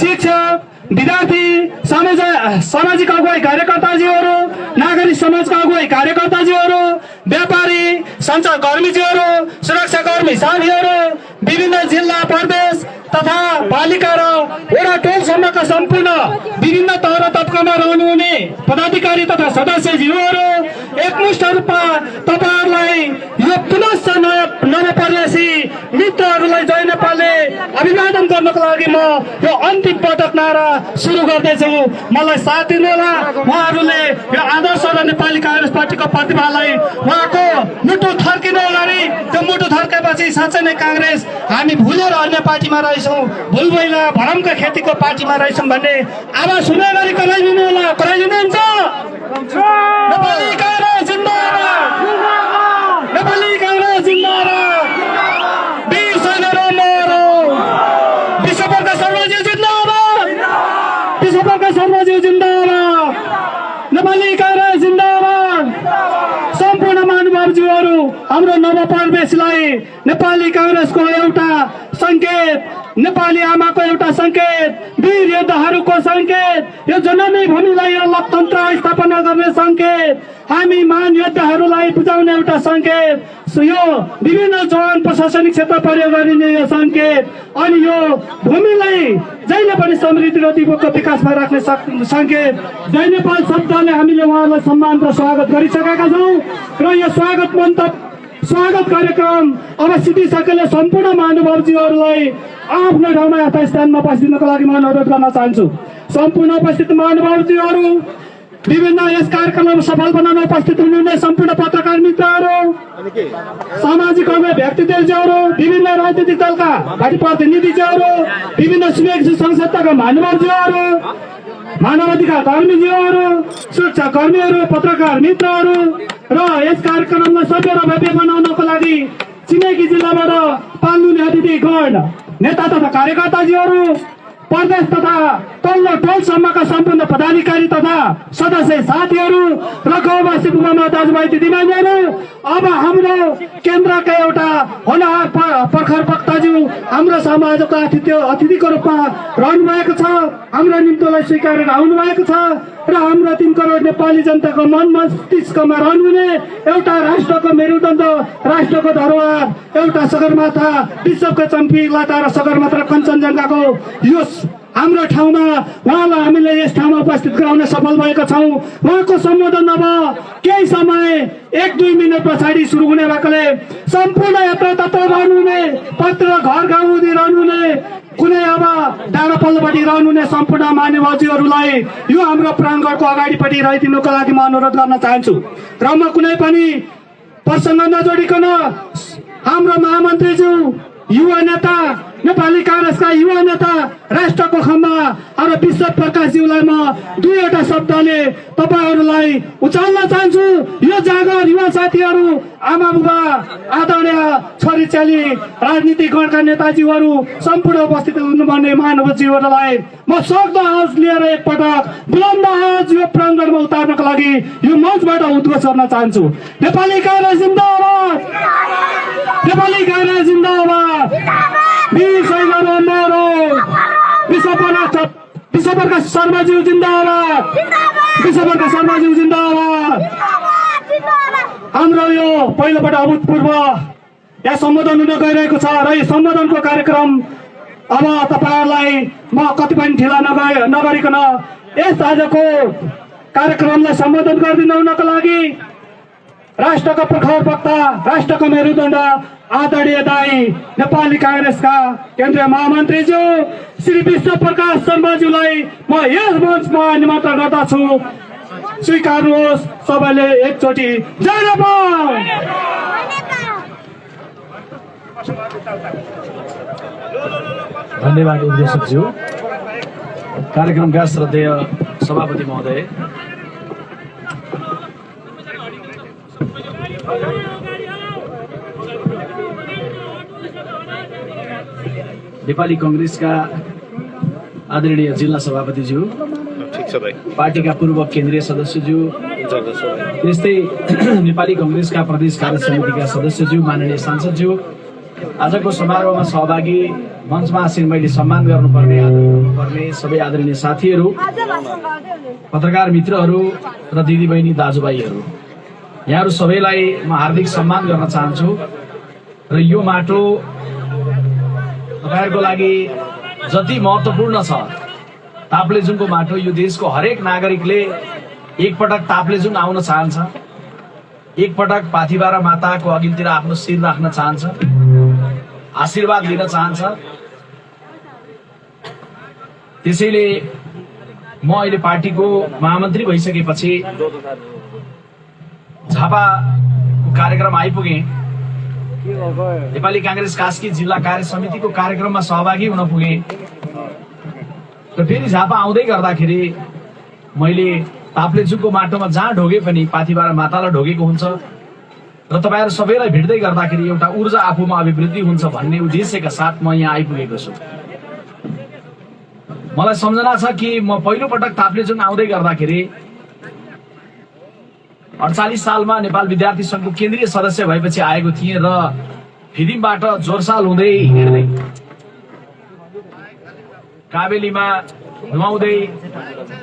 शिक्षक, विद्यार्थी, सामाजिक अगुवाई कार्यकर्ताजीहरू, नागरिक समाजका अगुवाई कार्यकर्ताजीहरू, व्यापारी, सञ्चारकर्मीजीहरू, सुरक्षाकर्मी साथीहरू, विभिन्न जिल्ला प्रदेश तथा पालिका र वडा टोलसम्मका सम्पूर्ण विभिन्न तह र तबकामा रहनुहुने पदाधिकारी तथा सदस्यज्यूहरू, एकमुष्ट रूपमा तपाईहरुलाई यो पुनश्च नवप्रवासी मित्रहरूलाई जय नेपालले अभिवादन गर्नको लागि म यो अन्तिम पटक नारा सुरु गर्दैछु। मलाई साथ दिनुहोला। उहाँहरूले यो आदर्श र नेपाली कांग्रेस पार्टीको प्रतिभालाई उहाँको मुटु थर्किनु अगाडि, त्यो मुटु थर्केपछि साँच्चै नै कांग्रेस हामी भुलेर अन्य पार्टीमा रहेछौँ, भुलभैला भरमका खेतीको पार्टीमा रहेछौँ भन्ने आवाज सुने गरी कराइदिनु होला। कराइदिनुहुन्छ? नेपाली कांग्रेस जिन्दाबाद! नेपाली कांग्रेस जिन्दाबाद! वीर सैनिकहरू मरो! विश्वप्रकाश शर्माज्यू जिन्दाबाद! विश्वप्रकाश शर्माज्यू जिन्दाबाद! नेपाली कांग्रेस जिन्दाबाद! सम्पूर्ण महानुभावज्यूहरू, हाम्रो नवप्रवेशलाई नेपाली कांग्रेसको एउटा संकेत, नेपाली आमाको एउटा संकेत, वीर योद्धाहरूको संकेत, यो जननी भूमिलाई लोकतन्त्र स्थापना गर्ने संकेत, हामी महान योद्धाहरूलाई बुझाउने एउटा संकेत, यो विभिन्न जवान प्रशासनिक क्षेत्र प्रयोग गरिने यो संकेत, अनि यो भूमिलाई जहिले पनि समृद्धि र दिगोको विकासमा राख्ने संकेत। जय नेपाल शब्दले हामीले उहाँलाई सम्मान र स्वागत गरिसकेका छौँ र यो स्वागत कार्यक्रम अब सिद्धिसकेले सम्पूर्ण महानुभावजीहरूलाई आफ्नो ठाउँमा यथास्थानमा बसिदिनको लागि म अनुरोध गर्न चाहन्छु। सम्पूर्ण उपस्थित महानुभावजीहरू, विभिन्न यस कार्यक्रममा सफल बनाउन उपस्थित हुनुहुने सम्पूर्ण पत्रकार मित्रहरू, सामाजिक अगुवाई व्यक्तित्वहरू, विभिन्न राजनीतिक दलका पार्टी प्रतिनिधिहरू, विभिन्न सुरक्षा संस्थाका महानुभावजीहरू, मानव अधिकार कर्मीजीहरू, सुरक्षा कर्मीहरू, पत्रकार मित्रहरू र यस कार्यक्रमलाई सभ्य र भव्य बनाउनको लागि छिमेकी जिल्लाबाट पाल्नुहुने अतिथिगण, नेता तथा कार्यकर्ताजीहरू, प्रदेश तथा तल्लो टोलसम्मका सम्पूर्ण पदाधिकारी तथा सदस्य साथीहरू र गाउँवासी बुबामा दाजुभाइ दिदीबहिनीहरू, अब हाम्रो केन्द्रका एउटा होनहार प्रखर वक्ताज्यू हाम्रो समाजको अतिथिको रूपमा रहनु भएको छ, हाम्रो निम्तोलाई स्वीकारेर आउनु भएको छ र हाम्रो 3 करोड नेपाली जनताको मन मस्तिष्कमा रहनुहुने एउटा राष्ट्रको मेरुदण्ड, राष्ट्रको धरोहर, एउटा सगरमाथा, विश्वको चम्पीलाटा र सगरमाथा र कञ्चनजङ्घाको यो हाम्रो ठाउँमा उहाँलाई हामीले यस ठाउँमा उपस्थित गराउन सफल भएका छौँ। उहाँको सम्बोधन अब केही समय 1-2 मिनट पछाडि सुरु हुने भएकोले सम्पूर्ण यत्रतत्र रहनुहुने, पत्र घर गाउँदै रहनुहुने, कुनै अब डाँडा पल्लोपट्टि रहनुहुने सम्पूर्ण महानुभावजीहरूलाई यो हाम्रो प्राङ्गणको अगाडिपट्टि रहिदिनुको लागि म अनुरोध गर्न चाहन्छु र म कुनै पनि प्रसङ्ग नजोडिकन हाम्रो महामन्त्रीज्यू, युवा नेता, नेपाली कांग्रेसका युवा नेता, राष्ट्रको खम्बा र विश्व प्रकाशज्यूलाई म 2वटा शब्दले तपाईहरुलाई उचाल्न चाहन्छु। यो जागर युवा साथीहरू, आमा बुबा, आदरणीय छोरीचेली, राजनीतिक गणका नेताजीहरू, सम्पूर्ण उपस्थित हुनुपर्ने महानुभावजीहरूलाई म सक्दो आवाज लिएर एकपटक बुलन्द आवाज यो प्राङ्गणमा उतार्नको लागि यो मञ्चबाट उद्घोष गर्न चाहन्छु। नेपाली कांग्रेस जिन्दाबाद! नेपाली कांग्रेस जिन्दाबाद! वीर सैनिकहरू मरो! विश्वप्रकाश शर्माज्यू जिन्दाबाद! विश्वप्रकाश शर्माज्यू जिन्दाबाद! हाम्रो यो पहिलोपल्ट अभूतपूर्व यहाँ सम्बोधन हुन गइरहेको छ र यो सम्बोधनको कार्यक्रम अब तपाईहरुलाई म कति पनि ढिला नगरिकन यस आजको कार्यक्रमलाई सम्बोधन गरिदिनुको लागि राष्ट्रका प्रखर वक्ता, राष्ट्रका मेरुदण्ड, आदरणीय दाई, नेपाली कांग्रेसका केन्द्रीय महामन्त्रीज्यू श्री विश्वप्रकाश शर्माज्यूलाई म यस मञ्चमा निमन्त्रण गर्दछु। स्वीकार्नुहोस् सबैले एकचोटि जय नेपाल! धन्यवाद उपदेशकज्यू। कार्यक्रमका श्रद्धेय सभापति महोदय, नेपाली कांग्रेसका आदरणीय जिल्ला सभापतिज्यू, पार्टीका पूर्व केन्द्रीय सदस्यज्यू, त्यस्तै नेपाली कांग्रेसका प्रदेश कार्य समितिका सदस्यज्यू, माननीय सांसदज्यू, आजको समारोहमा सहभागी मञ्चमा आसीन मैले सम्मान गर्नुपर्ने आदर गर्नुपर्ने सबै आदरणीय साथीहरू, पत्रकार मित्रहरू र दिदीबहिनी दाजुभाइहरू, यहाँहरू सबैलाई म हार्दिक सम्मान गर्न चाहन्छु। र यो माटो तपाईहरुको लागि जति महत्त्वपूर्ण छ, ताप्लेजुङको माटो यो देशको हरेक नागरिकले एकपटक ताप्लेजुङ आउन चाहन्छ, एकपटक पाथिबारा माताको अघिल्तिर आफ्नो शिर राख्न चाहन्छ, आशीर्वाद लिन चाहन्छ। त्यसैले म अहिले पार्टीको महामन्त्री भइसकेपछि झापाको कार्यक्रम आइपुगे। नेपाली कांग्रेस कास्की जिल्ला कार्य समितिको कार्यक्रममा सहभागी हुन पुगे र फेरि झापा आउँदै गर्दाखेरि मैले ताप्लेजुङको माटोमा जहाँ ढोगे पनि पाथिबारा मातालाई ढोगेको हुन्छ र तपाईहरु सबैलाई भेट्दै गर्दाखेरि एउटा ऊर्जा आफूमा अभिवृद्धि हुन्छ भन्ने उद्देश्यका साथ म यहाँ आइपुगेको छु। मलाई सम्झना छ कि म पहिलो पटक ताप्लेजुङ आउँदै गर्दाखेरि 48 सालमा नेपाल विद्यार्थी संघको केन्द्रीय सदस्य भएपछि आएको थिएँ र फिदिमबाट जोरसाल हुँदै हिँड्दै काबेलीमा नुहाउँदै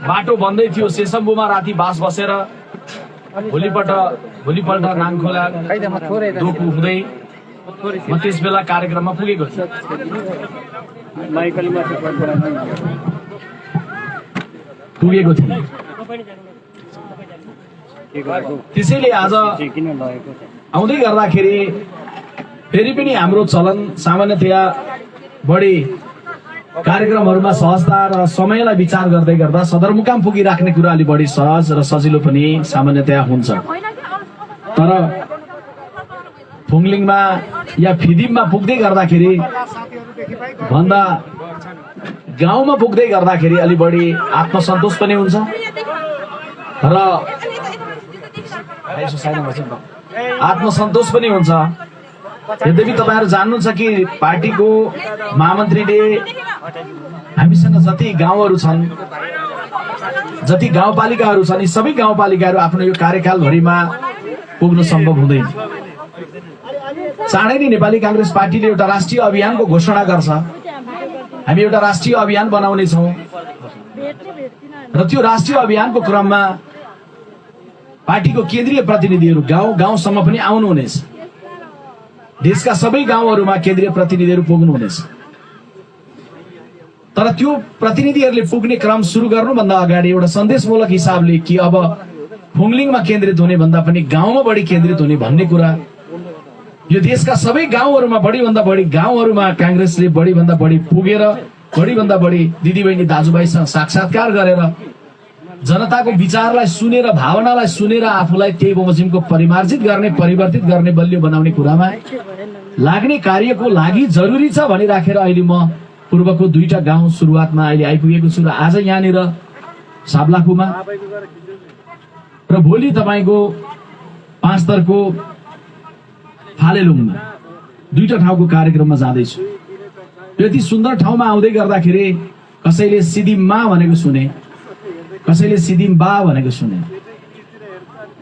बाटो बन्दै थियो, सेसम्बुमा राति बास बसेर भोलिपल्ट नाङखोला दोकु हुँदै म त्यस बेला कार्यक्रममा पुगेको थिएँ। त्यसैले आज आउँदै गर्दाखेरि फेरि पनि हाम्रो चलन सामान्यतया बढी कार्यक्रमहरूमा सहजता र समयलाई विचार गर्दै गर्दा सदरमुकाम पुगिराख्ने कुरा अलि बढी सहज र सजिलो पनि सामान्यतया हुन्छ। तर फुङलिङमा या फिदिममा पुग्दै गर्दाखेरि भन्दा गाउँमा पुग्दै गर्दाखेरि अलि बढी आत्मसन्तोष पनि हुन्छ र आत्मसन्तोष पनि हुन्छ। यद्यपि तपाईहरु जान्नुहुन्छ कि पार्टीको महामन्त्रीले हामीसँग जति गाउँहरू छन्, जति गाउँपालिकाहरू छन्, यी सबै गाउँपालिकाहरू आफ्नो यो कार्यकालभरिमा पुग्नु सम्भव हुँदैन। चाँडै नै नेपाली कांग्रेस पार्टीले एउटा राष्ट्रिय अभियानको घोषणा गर्छ। हामी एउटा राष्ट्रिय अभियान बनाउने छौं र त्यो राष्ट्रिय अभियानको क्रममा पार्टीको केन्द्रीय प्रतिनिधिहरू गाउँ गाउँसम्म पनि आउनुहुनेछ। देशका सबै गाउँहरूमा केन्द्रीय प्रतिनिधिहरू पुग्नुहुनेछ। तर त्यो प्रतिनिधिहरूले पुग्ने क्रम सुरु गर्नुभन्दा अगाडि एउटा सन्देशमूलक हिसाबले कि अब फुङलिङमा केन्द्रित हुने भन्दा पनि गाउँमा बढी केन्द्रित हुने भन्ने कुरा, यो देशका सबै गाउँहरूमा बढीभन्दा बढी गाउँहरूमा कांग्रेसले बढीभन्दा बढी पुगेर बढीभन्दा बढी दिदीबहिनी दाजुभाइसँग साक्षात्कार गरेर जनताको विचारलाई सुनेर भावनालाई सुनेर आफूलाई त्यही बमोजिमको परिमार्जित गर्ने, परिवर्तित गर्ने, बलियो बनाउने कुरामा लाग्ने कार्यको लागि जरुरी छ भनिराखेर अहिले म पूर्वको 2टा गाउँ सुरुवातमा अहिले आइपुगेको छु र आज यहाँनिर साब्लाखुमा र भोलि तपाईको पाँचतरको फालेलुङमा 2टा ठाउँको कार्यक्रममा जाँदैछु। यति सुन्दर ठाउँमा आउँदै गर्दाखेरि कसैले सिदिममा भनेको सुने, कसैले सिदिम बा भनेको सुने।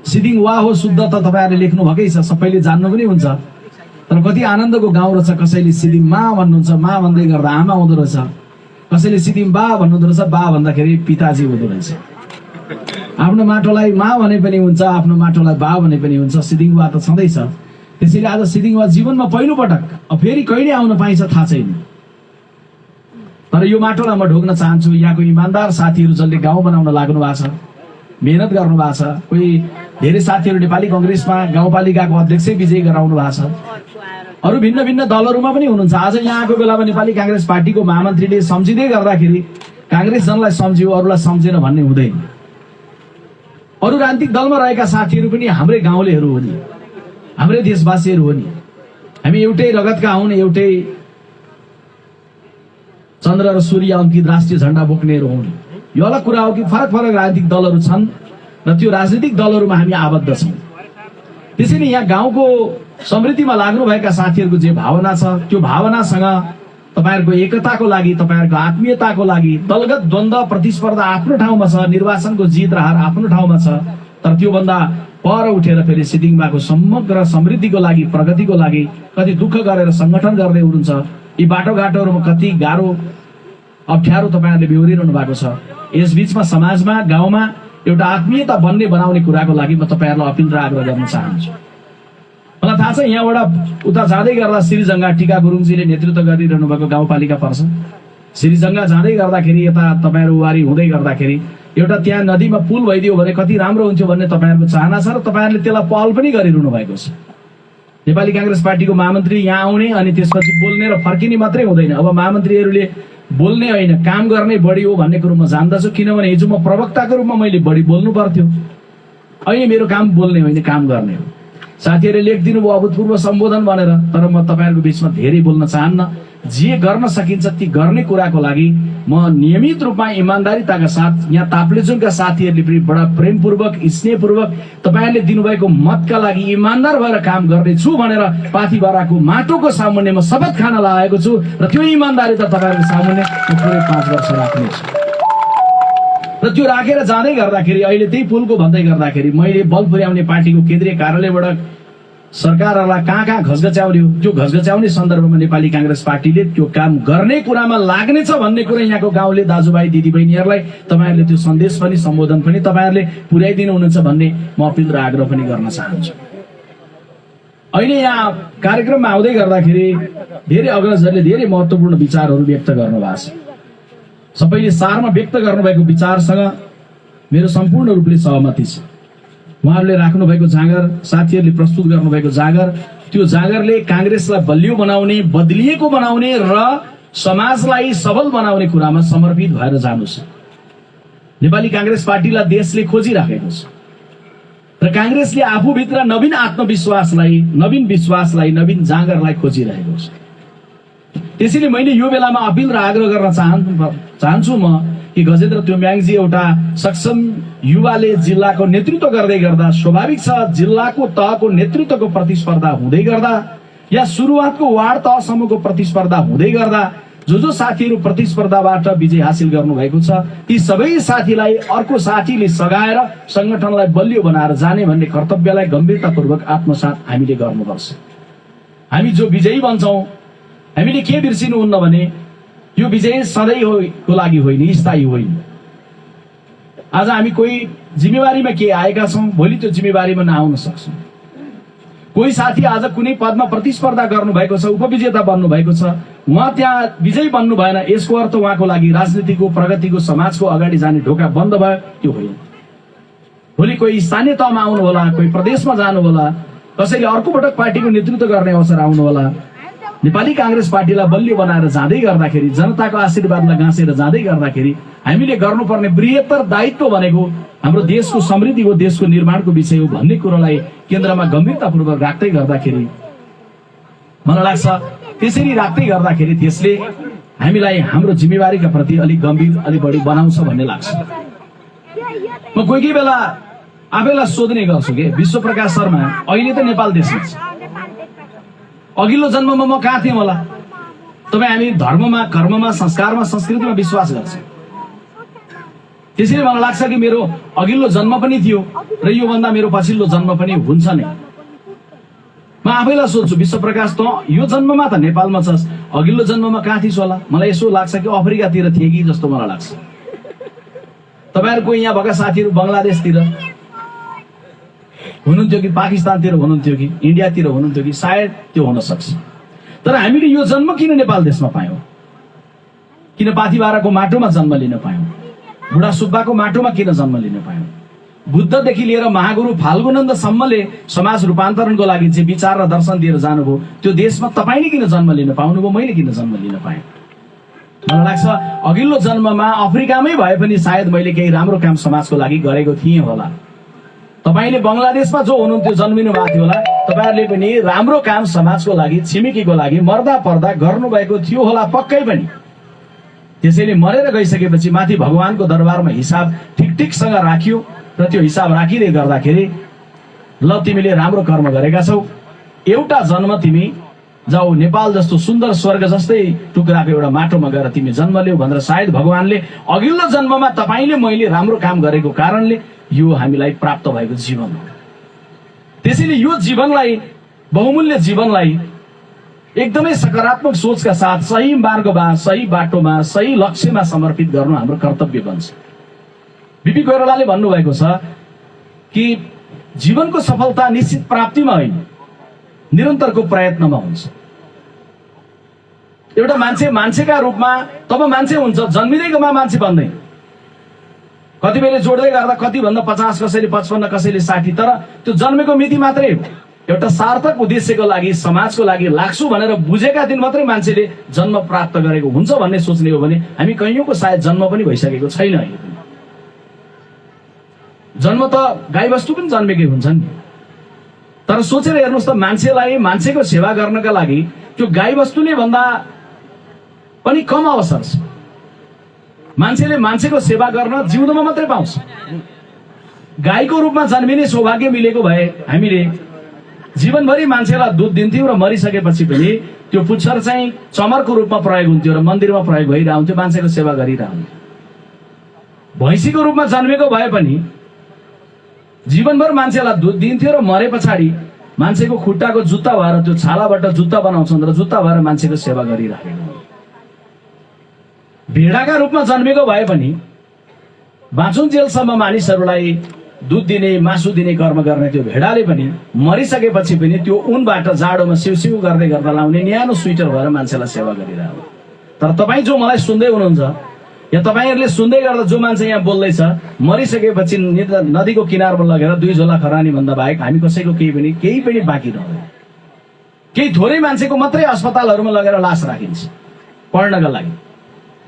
सिदिङ वा हो शुद्ध त तपाईहरुले लेख्नु भएकै छ, सबैले जान्नु पनि हुन्छ। तर कति आनन्दको गाउँ रहेछ, कसैले सिदिम मा भन्नुहुन्छ, मा भन्दै गर्दा आमा हुँदो रहेछ, कसैले सिदिम बा भन्नुहुँदो रहेछ, बा भन्दाखेरि पिताजी हुँदो रहेछ। आफ्नो माटोलाई मा भने पनि हुन्छ, आफ्नो माटोलाई बा भने पनि हुन्छ, सिदिङ वा त छँदैछ। त्यसैले आज सिदिङ वा जीवनमा पहिलो पटक, फेरि कहिले आउन पाइन्छ थाहा छैन। तर यो माटोलाई म ढोक्न चाहन्छु। यहाँको इमानदार साथीहरू जसले गाउँ बनाउन लाग्नु भएको छ, मेहनत गर्नु भएको छ, कोही धेरै साथीहरू नेपाली कांग्रेसमा गाउँपालिकाको अध्यक्ष विजय गराउनु भएको छ, अरू भिन्न भिन्न दलहरूमा पनि हुनुहुन्छ। आज यहाँको बेलामा नेपाली कांग्रेस पार्टीको महामन्त्रीले सम्झिँदै गर्दाखेरि कांग्रेस जनलाई सम्झियो, अरूलाई सम्झेन भन्ने हुँदैन। अरू राजनीतिक दलमा रहेका साथीहरू पनि हाम्रै गाउँलेहरू हो नि, हाम्रै देशवासीहरू हो नि। हामी एउटै रगतका हुन्, एउटै चन्द्र र सूर्य अंकित राष्ट्रिय झण्डा बोक्नेहरू हुन्। यो अलग कुरा हो कि फरक फरक राजनीतिक दलहरू छन् र त्यो राजनीतिक दलहरूमा हामी आबद्ध छौं। त्यसैले यहाँ गाउँको समृद्धिमा लाग्नु भएका साथीहरूको जे भावना छ, त्यो भावनासँग तपाईहरुको एकताको लागि, तपाईहरुको आत्मीयताको लागि दलगत द्वन्द्व प्रतिस्पर्धा आफ्नो ठाउँमा छ, निर्वाचनको जित र हार आफ्नो ठाउँमा छ। तर त्यो भन्दा पर उठेर फेरि सिदिङबाको समग्र समृद्धिको लागि प्रगतिको लागि कति दुःख गरेर संगठन गर्दै हुनुहुन्छ। यी बाटोघाटोहरूमा कति गाह्रो अप्ठ्यारो तपाईँहरूले बेहोरिरहनु भएको छ। यस बीचमा समाजमा गाउँमा एउटा आत्मीयता बन्ने बनाउने कुराको लागि म तपाईँहरूलाई अपिल र आग्रह गर्न चाहन्छु। मलाई थाहा छ यहाँबाट उता जाँदै गर्दा श्रीजङ्गा टिका गुरुङजीले नेतृत्व गरिरहनु भएको गाउँपालिका पर्छ। श्रीजङ्गा जाँदै गर्दाखेरि यता तपाईँहरू वारी हुँदै गर्दाखेरि एउटा त्यहाँ नदीमा पुल भइदियो भने कति राम्रो हुन्थ्यो भन्ने तपाईँहरूको चाहना छ र तपाईँहरूले त्यसलाई पहल पनि गरिरहनु भएको छ। नेपाली काङ्ग्रेस पार्टीको महामन्त्री यहाँ आउने अनि त्यसपछि बोल्ने र फर्किने मात्रै हुँदैन। अब महामन्त्रीहरूले बोल्ने होइन काम गर्ने बढी हो भन्ने कुरो म जान्दछु, किनभने हिजो म प्रवक्ताको रूपमा मैले बढी बोल्नु पर्थ्यो। अहिले मेरो काम बोल्ने होइन काम गर्ने हो। साथीहरूले लेखिदिनु भयो अभूतपूर्व सम्बोधन भनेर, तर म तपाईँहरूको बीचमा धेरै बोल्न चाहन्न। जे गर्न सकिन्छ ती गर्ने कुराको लागि म नियमित रूपमा इमान्दारिताका साथ यहाँ ताप्लेजुङका साथीहरूले पनि बडा प्रेमपूर्वक स्नेहपूर्वक तपाईँहरूले दिनुभएको मतका लागि इमान्दार भएर काम गर्नेछु भनेर पाथिभराको माटोको सामुन्ने म शपथ खान लागेको छु र त्यो इमान्दारिता तपाईँहरूको सामुन्ने म पुरै 5 वर्ष राख्नेछु। र त्यो राखेर जाँदै गर्दाखेरि अहिले त्यही पुलको भन्दै गर्दाखेरि मैले बल पुर्याउने पार्टीको केन्द्रीय कार्यालयबाट सरकारहरूलाई कहाँ घसघच्याउने हो, त्यो घसघच्याउने सन्दर्भमा नेपाली काङ्ग्रेस पार्टीले त्यो काम गर्ने कुरामा लाग्नेछ भन्ने कुरा यहाँको गाउँले दाजुभाइ दिदीबहिनीहरूलाई तपाईँहरूले त्यो सन्देश पनि सम्बोधन पनि तपाईँहरूले पुर्याइदिनु हुनुहुन्छ भन्ने म अपिल र आग्रह पनि गर्न चाहन्छु। अहिले यहाँ कार्यक्रममा आउँदै गर्दाखेरि धेरै अग्रजहरूले धेरै महत्त्वपूर्ण विचारहरू व्यक्त गर्नुभएको छ। सबैले सारमा व्यक्त गर्नुभएको विचारसँग मेरो सम्पूर्ण रूपले सहमति छ। उहाँहरूले राख्नु भएको जाँगर, साथीहरूले प्रस्तुत गर्नुभएको जाँगर, त्यो जाँगरले काङ्ग्रेसलाई बलियो बनाउने, बदलिएको बनाउने र समाजलाई सबल बनाउने कुरामा समर्पित भएर जानु छ। नेपाली काङ्ग्रेस पार्टीलाई देशले खोजिराखेको छ र काङ्ग्रेसले आफूभित्र नवीन आत्मविश्वासलाई, नवीन विश्वासलाई, नवीन जाँगरलाई खोजिरहेको छ। त्यसैले मैले यो बेलामा अपिल र आग्रह गर्न चाहन्छु म कि गजेन्द्र तुम्याङजी एउटा सक्षम युवाले जिल्लाको नेतृत्व गर्दै गर्दा स्वाभाविक छ जिल्लाको तहको नेतृत्वको प्रतिस्पर्धा हुँदै गर्दा या सुरुवातको वार्ड तहसम्मको प्रतिस्पर्धा हुँदै गर्दा जो साथीहरू प्रतिस्पर्धाबाट विजय हासिल गर्नुभएको छ ती सबै साथीलाई अर्को साथीले सघाएर संगठनलाई बलियो बनाएर जाने भन्ने कर्तव्यलाई गम्भीरतापूर्वक आत्मसात हामीले गर्नुपर्छ। हामी जो विजयी बन्छौँ हामीले के बिर्सिनुहुन्न भने यो विजय सधैँको लागि होइन, स्थायी होइन। आज हामी कोही जिम्मेवारीमा के आएका छौँ, भोलि त्यो जिम्मेवारीमा नआउन सक्छौँ। कोही साथी आज कुनै पदमा प्रतिस्पर्धा गर्नुभएको छ, उपविजेता बन्नु भएको छ, उहाँ त्यहाँ विजयी बन्नु भएन, यसको अर्थ उहाँको लागि राजनीतिको, प्रगतिको, समाजको अगाडि जाने ढोका बन्द भयो, त्यो होइन। भोलि कोही स्थानीय तहमा आउनु होला, कोही प्रदेशमा जानु होला, कसैले अर्को पटक पार्टीको नेतृत्व गर्ने अवसर आउनु होला। नेपाली काङ्ग्रेस पार्टीलाई बलियो बनाएर जाँदै गर्दाखेरि, जनताको आशीर्वादलाई गाँसेर जाँदै गर्दाखेरि हामीले गर्नुपर्ने बृहत्तर दायित्व भनेको हाम्रो देशको समृद्धि हो, देशको निर्माणको विषय हो भन्ने कुरालाई केन्द्रमा गम्भीरतापूर्वक राख्दै गर्दाखेरि मलाई लाग्छ त्यसरी राख्दै गर्दाखेरि त्यसले हामीलाई हाम्रो जिम्मेवारीका प्रति अलिक गम्भीर, अलिक बढी बनाउँछ भन्ने लाग्छ। म कोही कोही बेला आफैलाई सोध्ने गर्छु कि विश्वप्रकाश शर्मा अहिले त नेपाल देशमा छ, अघिल्लो जन्ममा म कहाँ थिएँ होला? तपाईँ हामी धर्ममा, कर्ममा, संस्कारमा, संस्कृतिमा विश्वास गर्छौँ। त्यसैले मलाई लाग्छ कि मेरो अघिल्लो जन्म पनि थियो र योभन्दा मेरो पछिल्लो जन्म पनि हुन्छ नै। म आफैलाई सोध्छु विश्वप्रकाश त यो जन्ममा त नेपालमा छस्, अघिल्लो जन्ममा कहाँ थिइस् होला? मलाई यसो लाग्छ कि अफ्रिकातिर थिए कि जस्तो मलाई लाग्छ। तपाईँहरूको यहाँ भएका साथीहरू बङ्गलादेशतिर हुनुहुन्थ्यो कि पाकिस्तानतिर हुनुहुन्थ्यो कि इन्डियातिर हुनुहुन्थ्यो कि सायद त्यो हुन सक्छ। तर हामीले यो जन्म किन नेपाल देशमा पायौँ? किन पाथिभराको माटोमा जन्म लिन पायौँ? बुढा सुब्बाको माटोमा किन जन्म लिन पायौँ? बुद्धदेखि लिएर महागुरु फाल्गुनन्दसम्मले समाज रूपान्तरणको लागि जे विचार र दर्शन दिएर जानुभयो त्यो देशमा तपाईँले किन जन्म लिन पाउनुभयो, मैले किन जन्म लिन पाएँ? मलाई लाग्छ अघिल्लो जन्ममा अफ्रिकामै भए पनि सायद मैले केही राम्रो काम समाजको लागि गरेको थिएँ होला। तपाईँले बङ्गलादेशमा जो हुनुहुन्थ्यो, जन्मिनु भएको थियो होला, तपाईँहरूले पनि राम्रो काम समाजको लागि, छिमेकीको लागि मर्दा पर्दा गर्नुभएको थियो होला पक्कै पनि। त्यसैले मरेर गइसकेपछि माथि भगवानको दरबारमा हिसाब ठिकसँग राखियो र त्यो हिसाब राखिँदै गर्दाखेरि ल तिमीले राम्रो कर्म गरेका छौ, एउटा जन्म तिमी जाऊ नेपाल जस्तो सुन्दर स्वर्ग जस्तै टुक्राको एउटा माटोमा गएर तिमी जन्म लिऊ भनेर सायद भगवानले अघिल्लो जन्ममा तपाईँले मैले राम्रो काम गरेको कारणले यो हामीलाई प्राप्त भएको जीवन हो। त्यसैले यो जीवनलाई, बहुमूल्य जीवनलाई एकदमै सकारात्मक सोचका साथ सही मार्गमा, सही बाटोमा, सही लक्ष्यमा समर्पित गर्नु हाम्रो कर्तव्य बन्छ। बिपी कोइरालाले भन्नुभएको छ कि जीवनको सफलता निश्चित प्राप्तिमा होइन, निरन्तरको प्रयत्नमा हुन्छ। एउटा मान्छे मान्छेका रूपमा तब मान्छे हुन्छ जन्मिँदैकोमा मान्छे बन्दैन। कति बेला जोड्दै गर्दा कति भन्दा 50, कसैले 55, कसैले 60, तर त्यो जन्मेको मिति मात्रै हो। एउटा सार्थक उद्देश्यको लागि, समाजको लागि लाग्छु भनेर बुझेका दिन मात्रै मान्छेले जन्म प्राप्त गरेको हुन्छ भन्ने सोच्ने हो भने हामी कैयौंको सायद जन्म पनि भइसकेको छैन। जन्म त गाईबस्तु पनि जन्मेकै हुन्छन्, तर सोचेर हेर्नुहोस् त, मान्छेलाई मान्छेको सेवा गर्नका लागि त्यो गाईबस्तुले भन्दा पनि कम अवसर छ। मान्छेले मान्छेको सेवा गर्न जिउँदोमा मात्रै पाउँछ। गाईको रूपमा जन्मिने सौभाग्य मिलेको भए हामीले जीवनभरि मान्छेलाई दुध दिन्थ्यौँ र मरिसकेपछि पनि त्यो पुच्छर चाहिँ चमरको रूपमा प्रयोग हुन्थ्यो र मन्दिरमा प्रयोग भइरहन्थ्यो, मान्छेको सेवा गरिरहन्थ्यो। भैँसीको रूपमा जन्मेको भए पनि जीवनभर मान्छेलाई दुध दिन्थ्यो र मरे पछाडि मान्छेको खुट्टाको जुत्ता भएर त्यो छालाबाट जुत्ता बनाउँछन् र जुत्ता भएर मान्छेको सेवा गरिराखेको। भेडाका रूपमा जन्मेको भए पनि बाँचुन्जेलसम्म मानिसहरूलाई दुध दिने, मासु दिने कर्म गर्ने त्यो भेडाले पनि मरिसकेपछि पनि त्यो उनबाट जाडोमा सिउसिउ गर्दै गर्दा लाउने न्यानो स्वेटर भएर मान्छेलाई सेवा गरिरह्यो। तर तपाईँ जो मलाई सुन्दै हुनुहुन्छ या तपाईहरुले सुन्दै गर्दा जो मान्छे यहाँ बोल्दैछ, मरिसकेपछि नदीको किनारमा लगेर 2 झोला खरानी भन्दा बाहेक हामी कसैको केही पनि बाँकी रहँदैन। केही थोरै मान्छेको मात्रै अस्पतालहरुमा लगेर लास राखिन्छ पढ्नका लागि।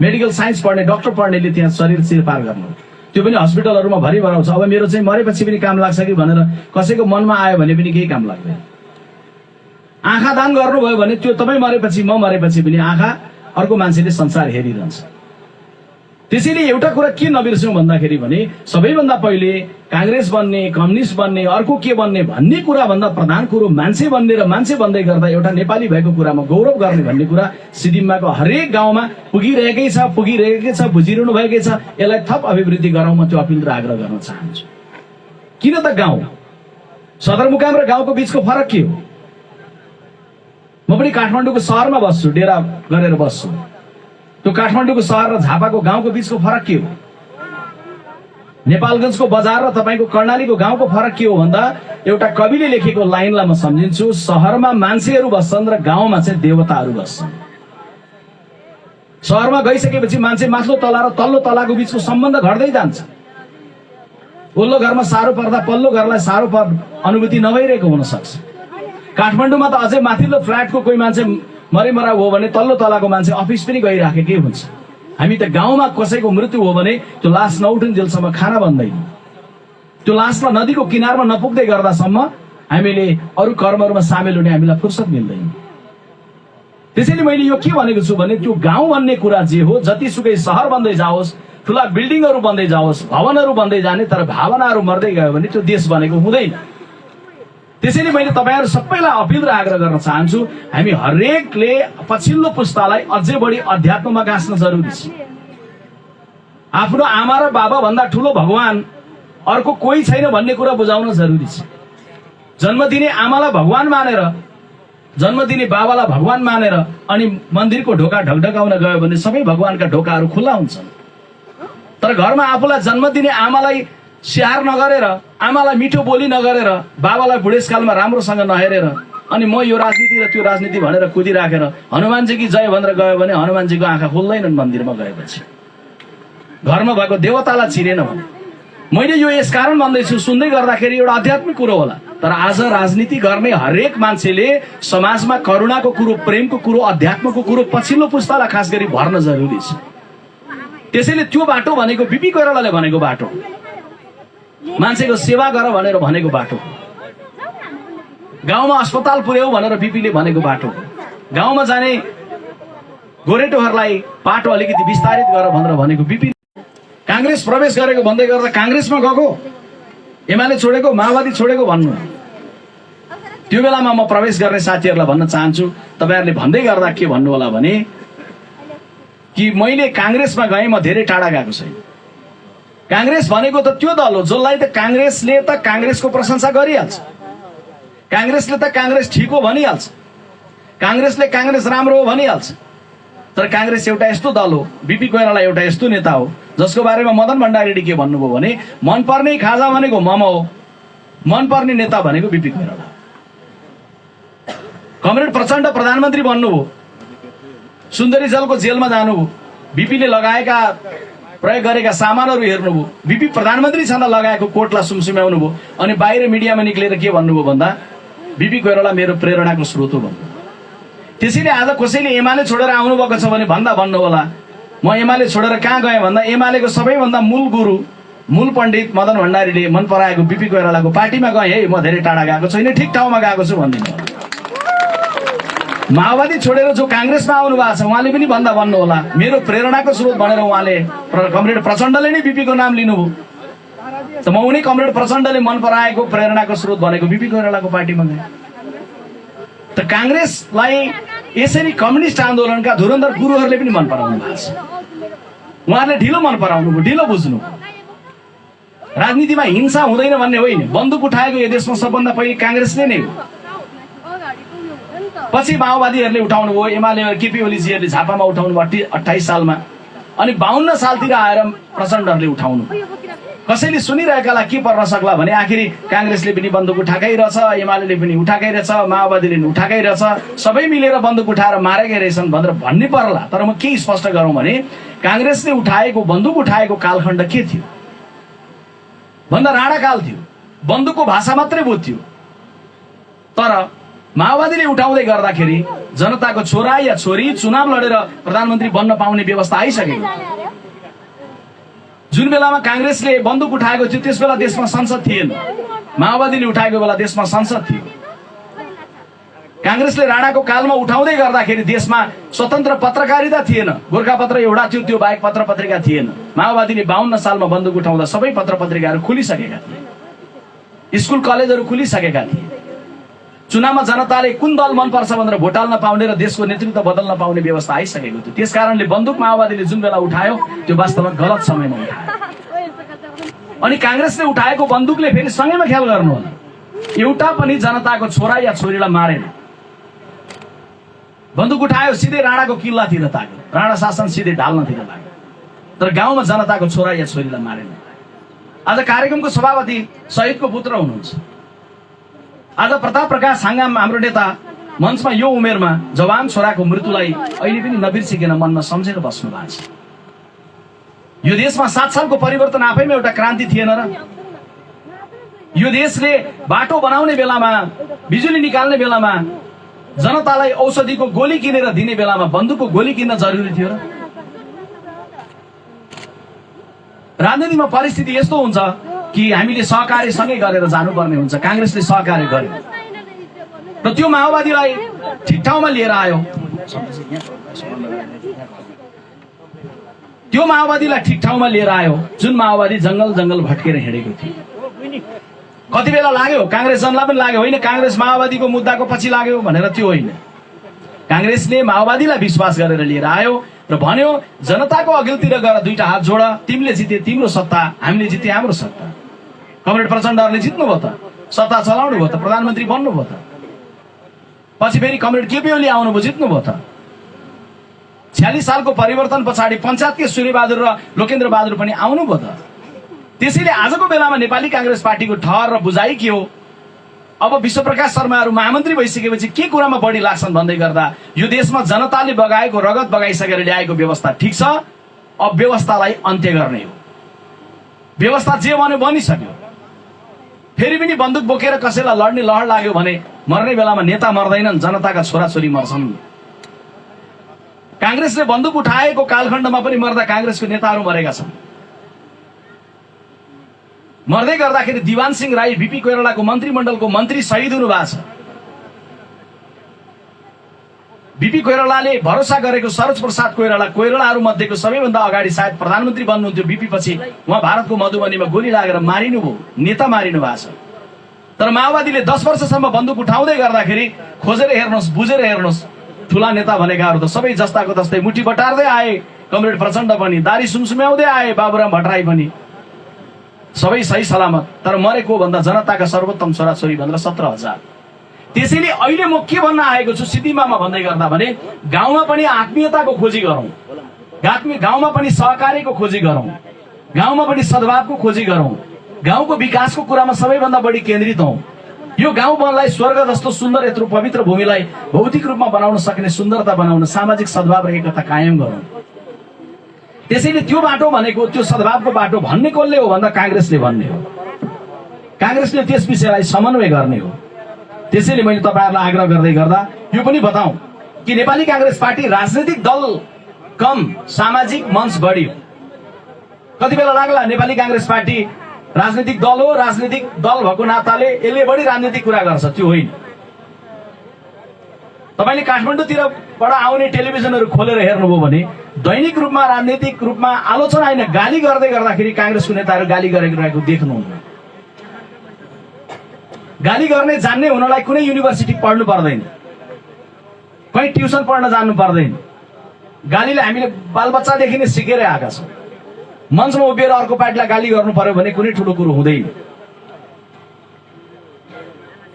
मेडिकल साइन्स पढ्ने, डाक्टर पढ्नेले त्यहाँ शरीर चिरपार गर्नु, त्यो पनि हस्पिटलहरुमा भरि भराउँछ। अब मेरो चाहिँ मरेपछि पनि काम लाग्छ कि भनेर कसैको मनमा आयो भने पनि केही काम लाग्दैन। आँखा दान गर्नुभयो भने त्यो तपाई मरेपछि, म मरेपछि पनि आँखा अर्को मान्छेले संसार हेरिरहन्छ। त्यसैले एउटा कुरा के नबिर्सौं भन्दाखेरि भने सबैभन्दा पहिले कांग्रेस बन्ने, कम्युनिस्ट बन्ने, अर्को के बन्ने भन्ने कुरा भन्दा प्रधान कुरो मान्छे बन्ने र मान्छे बन्दै गर्दा एउटा नेपाली भएको कुरामा गौरव गर्ने भन्ने कुरा सिद्धिमाको हरेक गाउँमा पुगिरहेकै छ, बुझिरहनु भएकै छ। यसलाई थप अभिवृद्धि गराउँ, म त्यो अपिल र आग्रह गर्न चाहन्छु। किन त गाउँ, सदरमुकाम र गाउँको बीचको फरक के हो? म पनि काठमाडौँको शहरमा बस्छु, डेरा गरेर बस्छु। त्यो काठमाडौँको शहर र झापाको गाउँको बीचको फरक के हो? नेपालगञ्जको बजार र तपाईको कर्णालीको गाउँको फरक के हो भन्दा एउटा कविले लेखेको लाइनलाई म सम्झिन्छु, शहरमा मान्छेहरू बस्छन् र गाउँमा चाहिँ देवताहरू बस्छन्। शहरमा गइसकेपछि मान्छे माथिल्लो तला र तल्लो तलाको बीचको सम्बन्ध घट्दै जान्छ। ओल्लो घरमा साह्रो पर्दा पल्लो घरलाई साह्रो अनुभूति नभइरहेको हुन सक्छ। काठमाडौँमा त अझै माथिल्लो फ्ल्याटको कोही मान्छे मरिमराउ हो भने तल्लो तलाको मान्छे अफिस पनि गइराखेकै हुन्छ। हामी त गाउँमा कसैको मृत्यु हो भने त्यो लास नउठुन्जेलसम्म खाना बन्दैन, त्यो लासलाई नदीको किनारमा नपुग्दै गर्दासम्म हामीले अरू कर्महरुमा सामेल हुने हामीलाई फुर्सद मिल्दैन। त्यसैले मैले यो के भनेको छु भने त्यो गाउँ भन्ने कुरा जे हो, जतिसुकै शहर बन्दै जाओस्, ठूला बिल्डिङहरु बन्दै जाओस्, भवनहरु बन्दै जाने, तर भावनाहरु मर्दै गयो भने त्यो देश बनेको हुँदैन। त्यसैले मैले तपाईहरु सबैलाई अपिल र आग्रह गर्न चाहन्छु, हामी हरेकले पछिल्लो पुस्तालाई अझै बढी अध्यात्ममा गाँस्न जरुरी छ। आफ्नो आमा र बाबा भन्दा ठूलो भगवान अर्को कोही छैन भन्ने कुरा बुझाउन जरुरी छ। जन्म दिने आमालाई भगवान मानेर, जन्म दिने बाबालाई भगवान मानेर अनि मन्दिरको ढोका ढकढकाउन गयो भने सबै भगवानका ढोकाहरू खुल्ला हुन्छन्। तर घरमा आफूलाई जन्म दिने आमालाई स्याहार नगरेर, आमालाई मिठो बोली नगरेर, बाबालाई बुढेसकालमा राम्रोसँग नहेरेर अनि म यो राजनीति र त्यो राजनीति भनेर कुदिराखेर हनुमानजी की जय भनेर गयो भने हनुमानजीको आँखा खुल्दैनन्। मन्दिरमा गएपछि घरमा भएको देवतालाई चिनेन भने। मैले यो यस कारण भन्दैछु, सुन्दै गर्दाखेरि एउटा आध्यात्मिक कुरो होला, तर आज राजनीति गर्ने हरेक मान्छेले समाजमा करुणाको कुरो, प्रेमको कुरो, अध्यात्मको कुरो पछिल्लो पुस्तालाई खास गरी भर्न जरुरी छ। त्यसैले त्यो बाटो भनेको बिपी कोइरालाले भनेको बाटो, मान्छेको सेवा गर भनेर भनेको बाटो, गाउँमा अस्पताल पुर्याऊ भनेर बिपीले भनेको बाटो, गाउँमा जाने गोरेटोहरूलाई बाटो अलिकति विस्तारित गर भनेर भनेको बिपी। कांग्रेस प्रवेश गरेको भन्दै गर्दा कांग्रेसमा गएको, एमाले छोडेको, माओवादी छोडेको भन्नु, त्यो बेलामा म प्रवेश गर्ने साथीहरूलाई भन्न चाहन्छु, तपाईहरुले भन्दै गर्दा के भन्नु होला भने कि मैले कांग्रेसमा गएँ, म धेरै टाढा गएको छैन। कांग्रेस भनेको त त्यो दल हो जसलाई त कांग्रेसले त कांग्रेसको प्रशंसा गरिहाल्छ। काङ्ग्रेसले त काङ्ग्रेस ठिक हो भनिहाल्छ, काङ्ग्रेसले काङ्ग्रेस राम्रो हो भनिहाल्छ। तर काङ्ग्रेस एउटा यस्तो दल हो, बिपी कोइराला एउटा यस्तो नेता हो जसको बारेमा मदन भण्डारीले के भन्नुभयो भने मनपर्ने खाजा भनेको मोमो हो, मनपर्ने नेता भनेको बिपी कोइराला। कमरेड प्रचण्ड प्रधानमन्त्री बन्नुभयो, सुन्दरी जलको जेलमा जानुभयो, बिपीले लगाएका प्रयोग गरेका सामानहरू हेर्नुभयो, बिपी प्रधानमन्त्री छँदा लगाएको कोटलाई सुमसुम्याउनु भयो, अनि बाहिर मिडियामा निक्लेर के भन्नुभयो भन्दा बिपी कोइराला मेरो प्रेरणाको स्रोत हो भन्नु। त्यसैले आज कसैले एमाले छोडेर आउनुभएको छ भने भन्नु होला म एमाले छोडेर कहाँ गएँ भन्दा एमालेको सबैभन्दा मूल गुरु मूल पण्डित मदन भण्डारीले मन पराएको बिपी कोइरालाको पार्टीमा गएँ है, म धेरै टाढा गएको छैन, ठिक ठाउँमा गएको छु भनिदिनु। माओवादी छोडेर जो काङ्ग्रेसमा आउनु भएको छ उहाँले पनि भन्नु होला मेरो प्रेरणाको स्रोत भनेर उहाँले कमरेड प्रचण्डले नै बिपीको नाम लिनुभयो। त म उनी कमरेड प्रचण्डले मन पराएको प्रेरणाको स्रोत भनेको बिपी कोइरालाको पार्टीमा गएँ। त काङ्ग्रेसलाई यसरी कम्युनिस्ट आन्दोलनका धुरन्धर गुरुहरूले पनि मन पराउनु भएको छ। उहाँहरूले ढिलो मन पराउनु भयो, ढिलो बुझ्नु। राजनीतिमा हिंसा हुँदैन भन्ने होइन, बन्दुक उठाएको यो देशमा सबभन्दा पहिले काङ्ग्रेसले नै हो, पछि माओवादीहरूले उठाउनु भयो, एमाले केपी ओलीजीहरूले झापामा उठाउनु भयो 28 सालमा, अनि 52 सालतिर आएर प्रचण्डहरूले उठाउनु। कसैले सुनिरहेकालाई के पर्न सक्ला भने आखिरी काङ्ग्रेसले पनि बन्दुक उठाएकै रहेछ, एमाले पनि उठाएकै रहेछ, माओवादीले पनि उठाएकै रहेछ, सबै मिलेर बन्दुक उठाएर मारेकै रहेछन् भनेर भन्नै पर्ला। तर म के स्पष्ट गरौँ भने काङ्ग्रेसले उठाएको बन्दुक उठाएको कालखण्ड के थियो भन्दा राणाकाल थियो, बन्दुकको भाषा मात्रै बुझ्थ्यो। तर माओवादीले उठाउँदै गर्दाखेरि जनताको छोरा या छोरी चुनाव लडेर प्रधानमन्त्री बन्न पाउने व्यवस्था आइसकेको। जुन बेलामा काङ्ग्रेसले बन्दुक उठाएको थियो त्यस बेला देशमा संसद थिएन, माओवादीले उठाएको बेला देशमा संसद थियो। काङ्ग्रेसले राणाको कालमा उठाउँदै गर्दाखेरि देशमा स्वतन्त्र पत्रकारिता थिएन, गोर्खापत्र एउटा थियो, त्यो बाहेक पत्र पत्रिका थिएन। माओवादीले 52 सालमा बन्दुक उठाउँदा सबै पत्र पत्रिकाहरू खुलिसकेका थिए, स्कुल कलेजहरू खुलिसकेका थिए। चुनावमा जनताले कुन दल मनपर्छ भनेर भोट हाल्न पाउने र देशको नेतृत्व बदल्न पाउने व्यवस्था आइसकेको थियो। त्यसकारणले बन्दुक माओवादीले जुन बेला उठायो त्यो वास्तवमा गलत समयमा उठायो। अनि काङ्ग्रेसले उठाएको बन्दुकले फेरि सँगैमा ख्याल गर्नु होला, एउटा पनि जनताको छोरा या छोरीलाई मारेन। बन्दुक उठायो सिधै राणाको किल्लातिर ताग्यो, राणा शासन सिधै ढाल्नतिर लाग्यो, तर गाउँमा जनताको छोरा या छोरीलाई मारेन। आज कार्यक्रमको सभापति शहीदको पुत्र हुनुहुन्छ, आज प्रताप प्रकाश साङ्गाम हाम्रो नेता मञ्चमा यो उमेरमा जवान छोराको मृत्युलाई अहिले पनि नबिर्सिकन मनमा सम्झेर बस्नु भएको छ। यो देशमा 7 सालको परिवर्तन आफैमा एउटा क्रान्ति थिएन र? यो देशले बाटो बनाउने बेलामा, बिजुली निकाल्ने बेलामा, जनतालाई औषधिको गोली किनेर दिने बेलामा बन्दुकको गोली किन्न जरुरी थियो र? राजनीतिमा परिस्थिति यस्तो हुन्छ कि हामीले सहकार्य सँगै गरेर जानुपर्ने हुन्छ। काङ्ग्रेसले सहकार्य गर्यो र त्यो माओवादीलाई ठिक ठाउँमा लिएर आयो, त्यो माओवादीलाई ठिक ठाउँमा लिएर आयो जुन माओवादी जंगल जंगल भट्केर हिँडेको थियो। कति बेला लाग्यो काङ्ग्रेसजनलाई पनि लाग्यो होइन काङ्ग्रेस माओवादीको मुद्दाको पछि लाग्यो भनेर, त्यो होइन। काङ्ग्रेसले माओवादीलाई विश्वास गरेर लिएर आयो र भन्यो जनताको अघिल्तिर गएर दुईटा हात जोड, तिमीले जिते तिम्रो सत्ता, हामीले जिते हाम्रो सत्ता। कमरेड प्रचण्डहरूले जित्नुभयो त, सत्ता चलाउनु भयो त, प्रधानमन्त्री बन्नुभयो त। पछि फेरि कमरेड केपी ओली आउनुभयो, जित्नुभयो त। 46 सालको परिवर्तन पछाडि पञ्चायतकै सूर्यबहादुर र लोकेन्द्र बहादुर पनि आउनुभयो त। त्यसैले आजको बेलामा नेपाली काङ्ग्रेस पार्टीको ठहर र बुझाइ के हो? अब विश्वप्रकाश शर्माहरू महामन्त्री भइसकेपछि के कुरामा बढी लाग्छन् भन्दै गर्दा यो देशमा जनताले बगाएको रगत बगाइसकेर ल्याएको व्यवस्था ठिक छ, अब व्यवस्थालाई अन्त्य गर्ने हो। व्यवस्था जे भन्यो बनिसक्यो, फेरि पनि बन्दुक बोकेर कसैलाई लड्ने लहर लाग्यो भने मर्ने बेलामा नेता मर्दैनन्, जनताका छोराछोरी मर्छन्। काङ्ग्रेसले बन्दुक उठाएको कालखण्डमा पनि मर्दा काङ्ग्रेसको नेताहरू मरेका छन्। मर्दै गर्दाखेरि दिवान सिंह राई बिपी कोइरालाको मन्त्रीमण्डलको मन्त्री शहीद हुनु भएको छ। बिपी कोइरालाले भरोसा गरेको सरोज प्रसाद कोइराला, कोइरालाहरू मध्येको सबैभन्दा अगाडि सायद प्रधानमन्त्री बन्नुहुन्थ्यो, बिपी पछि उहाँ भारतको मधुबनीमा गोली लागेर मारिनुभयो, नेता मारिनु भएको छ। तर माओवादीले 10 वर्षसम्म बन्दुक उठाउँदै गर्दाखेरि खोजेर हेर्नुहोस्, बुझेर हेर्नुहोस्, ठुला नेता भनेकाहरू त सबै जस्ताको तस्तै मुठी बटार्दै आए। कमरेड प्रचण्ड पनि, दारी सुमसुम्याउँदै आए, बाबुराम भट्टराई पनि, सबै सही सलामत। तर मरेको भन्दा जनताका सर्वोत्तम छोराछोरी भनेर 17,000 त्यसैले अहिले म के भन्न आएको छु सिद्धिमामा भन्दै गर्दा भने गाउँमा पनि आत्मीयताको खोजी गरौँ, गाउँमा पनि सहकार्यको खोजी गरौँ, गाउँमा पनि सद्भावको खोजी गरौँ, गाउँको विकासको कुरामा सबैभन्दा बढी केन्द्रित हौँ। यो गाउँ वनलाई स्वर्ग जस्तो सुन्दर यत्रो पवित्र भूमिलाई भौतिक रूपमा बनाउन सक्ने, सुन्दरता बनाउन, सामाजिक सद्भाव र एकता कायम गरौँ। त्यसैले त्यो बाटो भनेको, त्यो सद्भावको बाटो भन्ने कसले हो भन्दा काङ्ग्रेसले भन्ने हो। काङ्ग्रेसले त्यस विषयलाई समन्वय गर्ने हो। त्यसैले मैले तपाईँहरूलाई आग्रह गर्दै गर्दा यो पनि बताऊँ कि नेपाली काङ्ग्रेस पार्टी राजनैतिक दल कम सामाजिक मञ्च बढी हो। कति बेला लाग्ला नेपाली काङ्ग्रेस पार्टी राजनीतिक दल हो, राजनीतिक दल भएको नाताले यसले बढी राजनीतिक कुरा गर्छ, त्यो होइन। तपाईँले काठमाडौँतिरबाट आउने टेलिभिजनहरू खोलेर हेर्नुभयो भने दैनिक रूपमा राजनीतिक रूपमा आलोचना होइन, गाली गर्दै गर्दाखेरि काङ्ग्रेसको नेताहरू गाली गरिरहेको देख्नुहुन्न। गाली गर्ने जान्ने हुनलाई कुनै युनिभर्सिटी पढ्नु पर्दैन, कहीँ ट्युसन पढ्न जान्नु पर्दैन। गालीले हामीले बालबच्चादेखि नै सिकेर आएका छौँ। मञ्चमा उभिएर अर्को पार्टीलाई गाली गर्नु पर्यो भने कुनै ठुलो कुरो हुँदैन।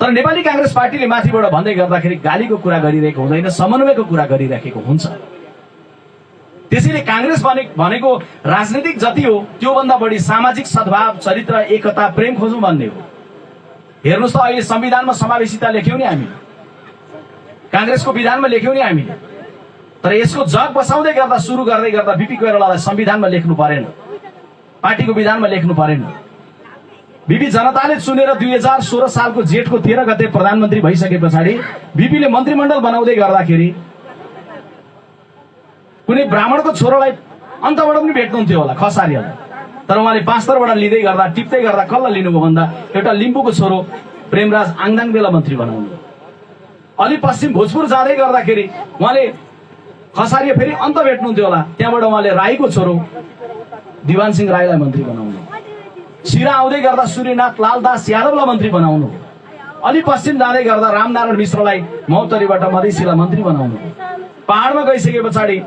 तर नेपाली काङ्ग्रेस पार्टीले माथिबाट भन्दै गर्दाखेरि गालीको कुरा गरिरहेको हुँदैन, समन्वयको कुरा गरिराखेको हुन्छ। त्यसैले काङ्ग्रेस भनेको राजनीतिक जति हो त्योभन्दा बढी सामाजिक सद्भाव, चरित्र, एकता, प्रेम खोजौँ भन्ने हो। हेर्नुहोस् त, अहिले संविधानमा समावेशिता लेख्यौँ नि हामीले, काङ्ग्रेसको विधानमा लेख्यौँ नि हामीले, तर यसको जग बसाउँदै गर्दा, सुरु गर्दै गर्दा बिपी कोइरालालाई संविधानमा लेख्नु परेन, पार्टीको विधानमा लेख्नु परेन। बिपी जनताले चुनेर 2016 सालको जेठको 13 गते प्रधानमन्त्री भइसके पछाडि बिपीले मन्त्रीमण्डल बनाउँदै गर्दाखेरि कुनै ब्राह्मणको छोरोलाई अन्तबाट पनि भेट्नुहुन्थ्यो होला, खसारीलाई, तर उहाँले 5 स्तरबाट लिँदै गर्दा, टिप्दै गर्दा कसलाई लिनुभयो भन्दा एउटा लिम्बूको छोरो प्रेमराज आङदाङ बेला मन्त्री बनाउनु। अलि पश्चिम भोजपुर जाँदै गर्दाखेरि उहाँले खसारी फेरि अन्त भेट्नुहुन्थ्यो होला, त्यहाँबाट उहाँले राईको छोरो दिवान सिंह राईलाई मन्त्री बनाउनु। सिरा आउँदै गर्दा सूर्यनाथ लालदास यादवलाई मन्त्री बनाउनु। अलि पश्चिम जाँदै गर्दा रामनारायण मिश्रलाई मौतरीबाट मधेसीलाई मन्त्री बनाउनु। पहाडमा गइसके पछाडि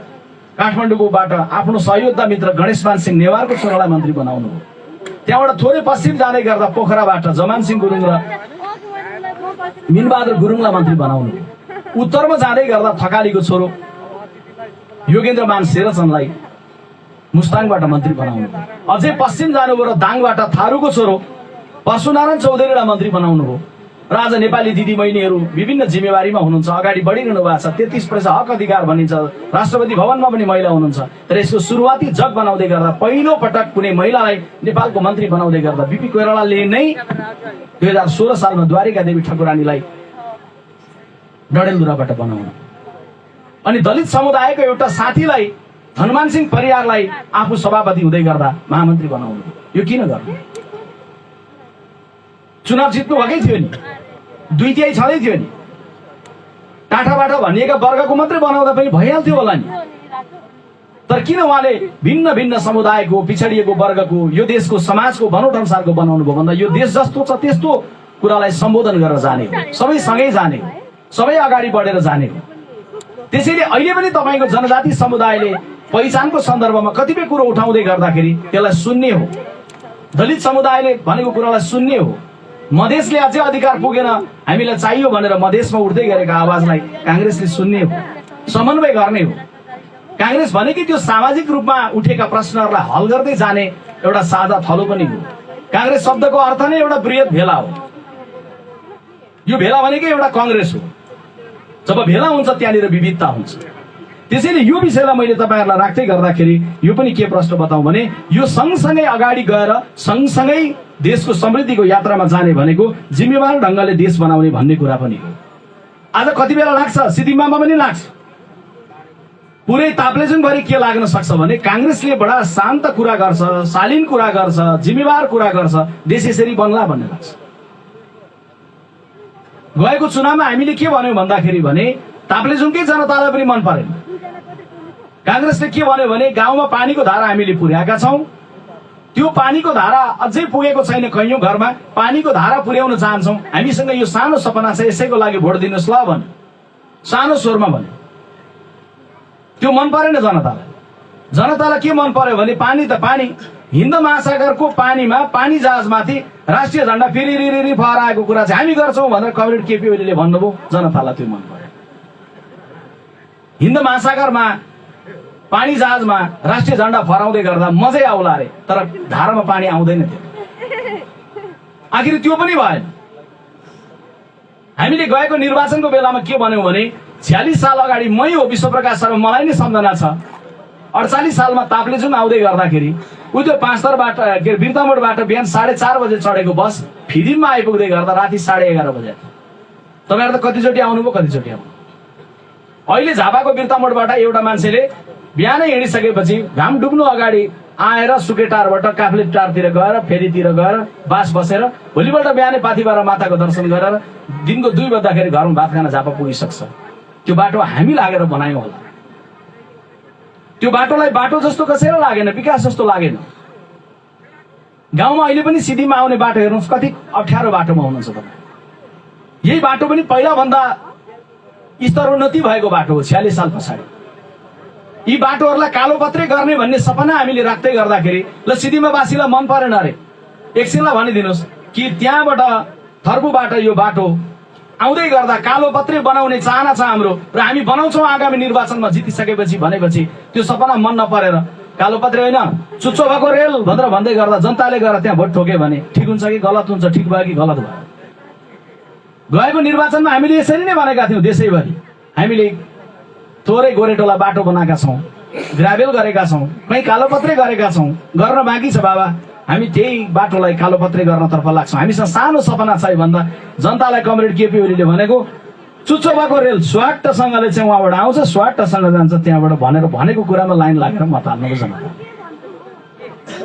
काठमाडौँकोबाट आफ्नो सहयोद्धा मित्र गणेशमान सिंह नेवारको छोरालाई मन्त्री बनाउनु। त्यहाँबाट थोरै पश्चिम जाँदै गर्दा पोखराबाट जमान सिंह गुरुङ र मिनबहादुर गुरुङलाई मन्त्री बनाउनु। उत्तरमा जाँदै गर्दा थकालीको छोरो योगेन्द्र मान शेरचन्दलाई मुस्ताङबाट मन्त्री बनाउनु। अझै पश्चिम जानुभयो र दाङबाट थारूको छोरो परशुनारायण चौधरीलाई मन्त्री बनाउनु हो। र आज नेपाली दिदीबहिनीहरू विभिन्न जिम्मेवारीमा हुनुहुन्छ, अगाडि बढिरहनु भएको छ। 33% हक अधिकार भनिन्छ, राष्ट्रपति भवनमा पनि महिला हुनुहुन्छ। तर यसको सुरुवाती जग बनाउँदै गर्दा पहिलो पटक कुनै महिलालाई नेपालको मन्त्री बनाउँदै गर्दा बिपी कोइरालाले नै 2016 सालमा द्वारिका देवी ठकुरानीलाई डडेलधुराबाट बनाउनु। अनि दलित समुदायको एउटा साथीलाई, हनुमान सिंह परियारलाई आफू सभापति हुँदै गर्दा महामन्त्री बनाउनु। यो किन गर्नु? चुनाव जित्नु भएकै थियो नि, 2/3 छँदै थियो नि। टाठाबाट भनिएका वर्गको मात्रै बनाउँदा पनि भइहाल्थ्यो होला नि। तर किन उहाँले भिन्न भिन्न समुदायको, पिछडिएको वर्गको, यो देशको समाजको बनोट अनुसारको बनाउनु भयो भन्दा यो देश जस्तो छ त्यस्तो कुरालाई सम्बोधन गरेर जाने हो, सबै सँगै जाने हो, सबै अगाडि बढेर जाने हो। त्यसैले अहिले पनि तपाईँको जनजाति समुदायले पहिचानको सन्दर्भमा कतिपय कुरो उठाउँदै गर्दाखेरि त्यसलाई सुन्ने हो। दलित समुदायले भनेको कुरालाई सुन्ने हो। मधेसले अझै अधिकार पुगेन, हामीलाई चाहियो भनेर मधेसमा उठ्दै गरेको आवाजलाई काङ्ग्रेसले सुन्ने हो, समन्वय गर्ने हो। काङ्ग्रेस भनेकै त्यो सामाजिक रूपमा उठेका प्रश्नहरूलाई हल गर्दै जाने एउटा साझा थलो पनि हो। काङ्ग्रेस शब्दको अर्थ नै एउटा बृहत भेला हो। यो भेला भनेकै एउटा काङ्ग्रेस हो। जब भेला हुन्छ त्यहाँनिर विविधता हुन्छ। त्यसैले यो विषयलाई मैले तपाईँहरूलाई राख्दै गर्दाखेरि यो पनि के प्रश्न बताउँ भने यो सँगसँगै अगाडि गएर सँगसँगै देशको समृद्धिको यात्रामा जाने भनेको जिम्मेवार ढङ्गले देश बनाउने भन्ने कुरा पनि हो। आज कति बेला लाग्छ, सिद्धिमामा पनि लाग्छ, पुरै ताप्लेजुङभरि के लाग्न सक्छ भने काङ्ग्रेसले बडा शान्त कुरा गर्छ, शालीन कुरा गर्छ, जिम्मेवार कुरा गर्छ, देश यसरी बन्ला भन्ने लाग्छ। गएको चुनावमा हामीले के भन्यौँ भन्दाखेरि भने ताप्लेजुङकै जनतालाई पनि मन परेन। काङ्ग्रेसले के भन्यो भने गाउँमा पानीको धारा हामीले पुर्याएका छौँ, त्यो पानीको धारा अझै पुगेको छैन, कैयौँ घरमा पानीको धारा पुर्याउन चाहन्छौँ, हामीसँग यो सानो सपना छ, यसैको लागि भोट दिनुहोस् ल भन्यो, सानो स्वरमा भन्यो। त्यो मन परेन जनतालाई। जनतालाई के मन पर्यो भने पानी त पानी, हिन्द महासागरको पानीमा पानी जहाजमाथि राष्ट्रिय झण्डा फेरि रिरी फहराएको कुरा चाहिँ हामी गर्छौँ भनेर कमरेड केपी ओलीले भन्नुभयो, जनतालाई त्यो मन पर्यो। हिन्द महासागरमा पानी जहाजमा राष्ट्रिय झण्डा फहराउँदै गर्दा मजै आउला अरे, तर धारामा पानी आउँदैन थियो। आखिर त्यो पनि भएन। हामीले गएको निर्वाचनको बेलामा के भन्यौँ भने 46 साल अगाडि मै हो विश्वप्रकाश शर्मा, मलाई नै सम्झना छ। 48 सालमा ताप्लेजुङ आउँदै गर्दाखेरि उ त्यो पाँचथरबाट बिर्तामोडबाट बिहान 4:30 बजे चढेको बस फिदिममा आइपुग्दै गर्दा राति 11:30 बजे। तपाईँहरू त कतिचोटि आउनुभयो, कतिचोटि आउनु। अहिले झापाको बिर्तामोडबाट एउटा मान्छेले बिहानै हिँडिसकेपछि घाम डुब्नु अगाडि आएर सुकेटारबाट काफ्ले टारतिर गएर फेरितिर गएर बास बसेर भोलिपल्ट बिहानै पाथिबार माताको दर्शन गरेर दिनको 2 बज्दाखेरि घरमा भात खान झापा पुगिसक्छ। त्यो बाटो हामी लागेर बनायौँ होला। त्यो बाटोलाई बाटो जस्तो कसैलाई लागेन, विकास जस्तो लागेन। गाउँमा अहिले पनि सिधीमा आउने बाटो हेर्नुहोस्, कति अप्ठ्यारो बाटोमा हुनुहुन्छ तपाईँ। यही बाटो पनि पहिलाभन्दा स्तरोन्नति भएको बाटो हो 46 साल पछाडि। यी बाटोहरूलाई कालोपत्रै गर्ने भन्ने सपना हामीले राख्दै गर्दाखेरि ल सिद्धिमावासीलाई मन परेन अरे। एकछिनलाई भनिदिनुहोस् कि त्यहाँबाट थर्बुबाट यो बाटो आउँदै गर्दा कालोपत्रै बनाउने चाहना छ हाम्रो र हामी बनाउँछौँ आगामी निर्वाचनमा जितिसकेपछि भनेपछि त्यो सपना मन नपरेर कालोपत्रै होइन चुच्चो भएको रेल भनेर भन्दै गर्दा जनताले गएर त्यहाँ भोट ठोक्यो भने ठिक हुन्छ कि गलत हुन्छ, ठिक भयो कि गलत भयो। गएको निर्वाचनमा हामीले यसरी नै भनेका थियौँ, देशैभरि हामीले थोरै गोरेटोला बाटो बनाएका छौँ, ग्राभेल गरेका छौँ, कहीँ कालोपत्रै गरेका छौँ, गर्न बाँकी छ बाबा। हामी त्यही बाटोलाई कालोपत्रै गर्नतर्फ लाग्छौँ। हामीसँग सानो सपना छ भन्दा जनतालाई कमरेड केपी ओलीले भनेको चुच्चो भएको रेल स्वाट्टसँगले चाहिँ उहाँबाट आउँछ, स्वाट्टसँग जान्छ त्यहाँबाट भनेर भनेको कुरामा लाइन लागेर मत हाल्नु जनता।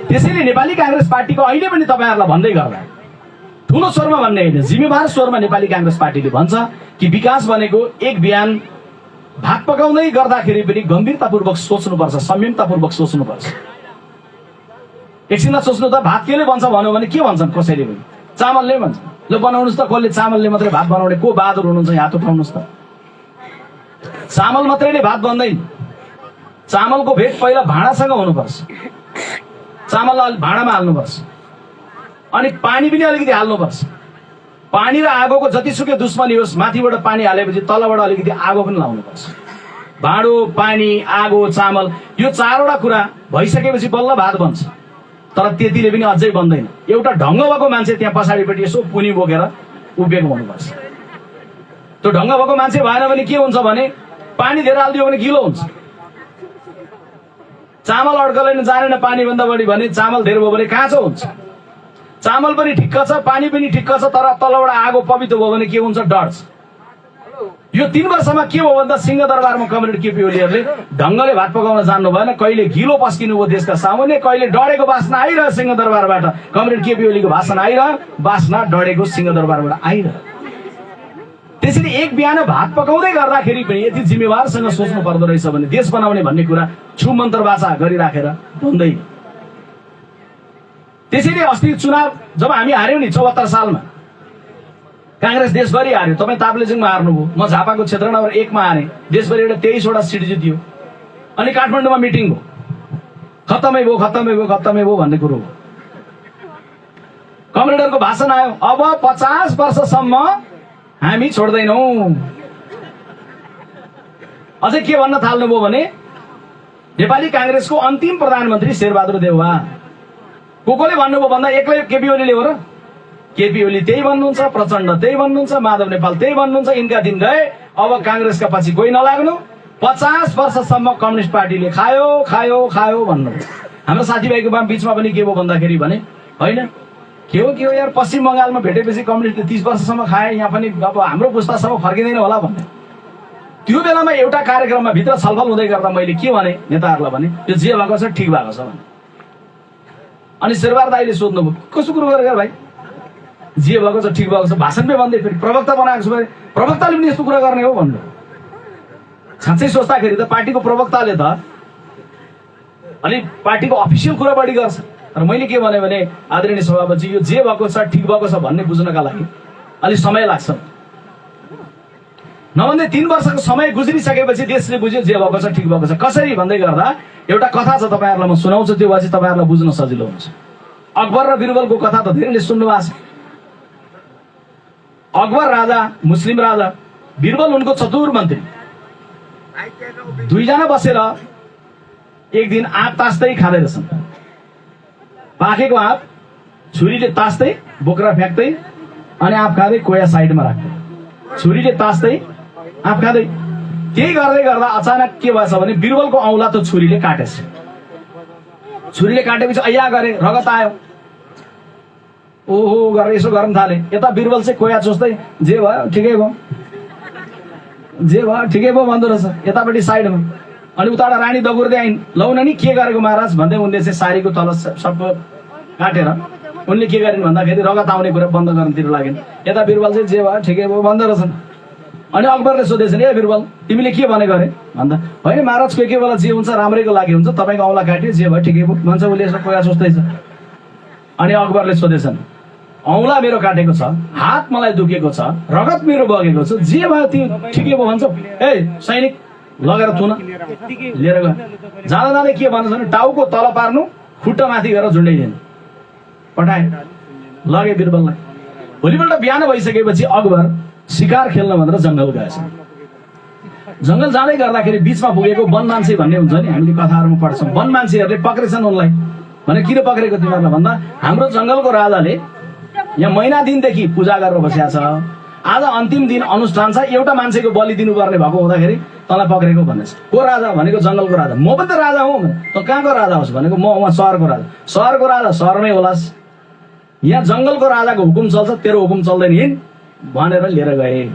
त्यसैले नेपाली काङ्ग्रेस पार्टीको अहिले पनि तपाईँहरूलाई भन्दै गर्दा ठुलो स्वरमा भन्ने होइन, जिम्मेवार स्वरमा नेपाली काङ्ग्रेस पार्टीले भन्छ कि विकास भनेको एक बिहान भात पकाउँदै गर्दाखेरि पनि गम्भीरतापूर्वक सोच्नुपर्छ, संयमतापूर्वक सोच्नुपर्छ। एकछिनमा सोच्नु त भात केले बन्छ भन्यो भने के भन्छन् कसैले पनि चामलले भन्छ। ल बनाउनुहोस् त, कसले चामलले मात्रै भात बनाउने, को बहादुर हुनुहुन्छ हात उठाउनुहोस् त। चामल मात्रैले भात बन्दैन, चामलको भेट पहिला भाँडासँग हुनुपर्छ। चामललाई भाँडामा हाल्नुपर्छ अनि पानी पनि अलिकति हाल्नुपर्छ। पानी र आगोको जतिसुकै दुश्मनी होस् माथिबाट पानी हालेपछि तलबाट अलिकति आगो पनि लाउनुपर्छ। भाँडो, पानी, आगो, चामल यो चारवटा कुरा भइसकेपछि बल्ल भात बन्छ। तर त्यतिले पनि अझै बन्दैन। एउटा ढङ्ग भएको मान्छे त्यहाँ पछाडिपट्टि यसो पुनी बोकेर उभिएको हुनुपर्छ। त्यो ढङ्ग भएको मान्छे भएन भने के हुन्छ भने पानी धेरै हालिदियो भने गिलो हुन्छ। चामल अड्कलैन जानेन पानी भन्दा बढी भने चामल धेरै भयो भने काँचो हुन्छ। चामल पनि ठिक्क छ, पानी पनि ठिक्क छ, तर तलबाट आगो पवित्र भयो भने के हुन्छ, डढ्छ। यो 3 वर्षमा के हो भन्दा सिंहदरबारमा कमरेड केपी ओलीहरूले ढङ्गले भात पकाउन जान्नु भएन। कहिले गिलो पस्किनु भयो देशका सामुन्ने, कहिले डढेको बास्ना आइरह्यो सिंहदरबारबाट, कमरेड केपी ओलीको भाषण आइरह्यो, बास्ना डढेको सिंहदरबारबाट आइरह्यो। त्यसैले एक बिहान भात पकाउँदै गर्दाखेरि पनि यति जिम्मेवारसँग सोच्नु पर्दो रहेछ भने देश बनाउने भन्ने कुरा छुमन्त्र बाचा गरिराखेर हुँदैन। त्यसैले अस्ति चुनाव जब हामी हार्यौँ नि 74 सालमा, काङ्ग्रेस देशभरि हार्यो। तपाईँ ताप्लेजुङमा हार्नुभयो, म झापाको क्षेत्र नम्बर 1 मा हारेँ। देशभरि एउटा 23 वटा सिट जित्यो। अनि काठमाडौँमा मिटिङ भयो, खत्तमै भयो खत्तमै भयो खत्तमै भयो भन्ने कुरो हो। कमरेडहरूको भाषण आयो, अब 50 वर्षसम्म हामी छोड्दैनौँ। अझै के भन्न थाल्नुभयो भने नेपाली काङ्ग्रेसको अन्तिम प्रधानमन्त्री शेरबहादुर देउवा। कोले भन्नुभयो भन्दा एक्लै केपी ओलीले हो र? केपी ओली त्यही भन्नुहुन्छ, प्रचण्ड त्यही भन्नुहुन्छ, माधव नेपाल त्यही भन्नुहुन्छ। यिनका दिन गए, अब काङ्ग्रेसका पछि कोही नलाग्नु। 50 वर्षसम्म कम्युनिस्ट पार्टीले खायो खायो खायो भन्नुभयो। हाम्रो साथीभाइको बिचमा पनि के भयो भन्दाखेरि भने होइन के हो यार, पश्चिम बङ्गालमा भेटेपछि कम्युनिस्टले 30 वर्षसम्म खाए, यहाँ पनि अब हाम्रो पुस्तासम्म फर्किँदैन होला भन्ने। त्यो बेलामा एउटा कार्यक्रममा भित्र छलफल हुँदै गर्दा मैले के भने नेताहरूलाई भने यो जे भएको छ ठिक भएको छ भने। अनि शेरबहादुर दाइले सोध्नुभयो कस्तो कुरो गरेर भाइ, जे भएको छ ठिक भएको छ, भाषणमै भन्दै फेरि प्रवक्ता बनाएको छु भने प्रवक्ताले पनि यस्तो कुरा गर्ने हो भन्नु। साँच्चै सोच्दाखेरि त पार्टीको प्रवक्ताले त अनि पार्टीको अफिसियल कुरा बढी गर्छ। तर मैले के भने आदरणीय सभापति, यो जे भएको छ ठिक भएको छ भन्ने बुझ्नका लागि अलि समय लाग्छ। नभन्दै 3 वर्षको समय गुज्रिसकेपछि देशले बुझ्यो जे भएको छ ठिक भएको छ। कसरी भन्दै गर्दा एउटा कथा छ, तपाईँहरूलाई म सुनाउँछु, त्यो भएपछि तपाईँहरूलाई बुझ्न सजिलो हुन्छ। अकबर र बिरबलको कथा त धेरैले सुन्नु भएको छ। अकबर राजा, मुस्लिम राजा, बिरबल उनको चतुर मन्त्री, दुईजना बसेर एक दिन आँप तास्दै खाँदै रहेछन्। पाकेको आँप छुरीले तास्दै, बोक्रा फ्याँक्दै अनि आँप खाँदै, कोया साइडमा राख्दै, छुरीले तास्दै आँप खाँदै। त्यही गर्दै गर्दा अचानक के भएछ भने बिरबलको औँला त छुरीले काटेछ। छुरीले काटेपछि अया गरे, रगत आयो। ओहो गरेर यसो गर्न थाले। यता बिरबल चाहिँ कोया चोस्दै जे भयो ठिकै भयो, जे भयो ठिकै भयो भन्दो रहेछ यतापट्टि साइडमा। अनि उताबाट रानी दगुर्दै आइन्। लौ न नि के गरेको महाराज भन्दै उनले चाहिँ सारीको तल सब काटेर उनले के गरिन् भन्दाखेरि रगत आउने कुरा बन्द गर्नतिर लागिन्। यता बिरबल चाहिँ जे भयो ठिकै भयो भन्दो रहेछन्। अनि अकबरले सोधेछन्, ए बिरबल तिमीले के भनेको अरे भन्दा, होइन महाराज कोही बेला जे हुन्छ राम्रैको लागि हुन्छ, तपाईँको औँला काट्यो जे भयो ठिकै भयो भन्छ। उसले यसो कोया सोच्दैछ। अनि अकबरले सोधेछन्, औँला मेरो काटेको छ, हात मलाई दुखेको छ, रगत मेरो बगेको छ, जे भयो त्यो ठिकै भयो भन्छ। ए सैनिक लगेर थुन लिएर गयो। जाँदा जाँदै के भन्छ भने टाउको तल पार्नु, खुट्टा माथि गरेर झुन्डाइदिनु। पठाए, लगे बिरबललाई। भोलिपल्ट बिहान भइसकेपछि अकबर शिकार खेल्न भनेर जङ्गल गएछ। जङ्गल जाँदै गर्दाखेरि बिचमा पुगेको वन मान्छे भन्ने हुन्छ नि, हामीले कथाहरूमा पढ्छौँ। वन मान्छेहरूले पक्रेछन् उनलाई। भने किन पक्रेको तिमीहरूलाई भन्दा, हाम्रो जङ्गलको राजाले यहाँ महिना दिनदेखि पूजा गरेर बसेको छ, आज अन्तिम दिन अनुष्ठान छ, एउटा मान्छेको बलि दिनुपर्ने भएको हुँदाखेरि तँलाई पक्रेको भन्नेछ। को राजा भनेको जङ्गलको राजा। म पनि त राजा हुँ। त कहाँको राजा होस् भनेको, म उहाँ सहरको राजा। सहरको राजा सहरमै होलास्, यहाँ जङ्गलको राजाको हुकुम चल्छ, तेरो हुकुम चल्दैन हिँड भनेर लिएर गए।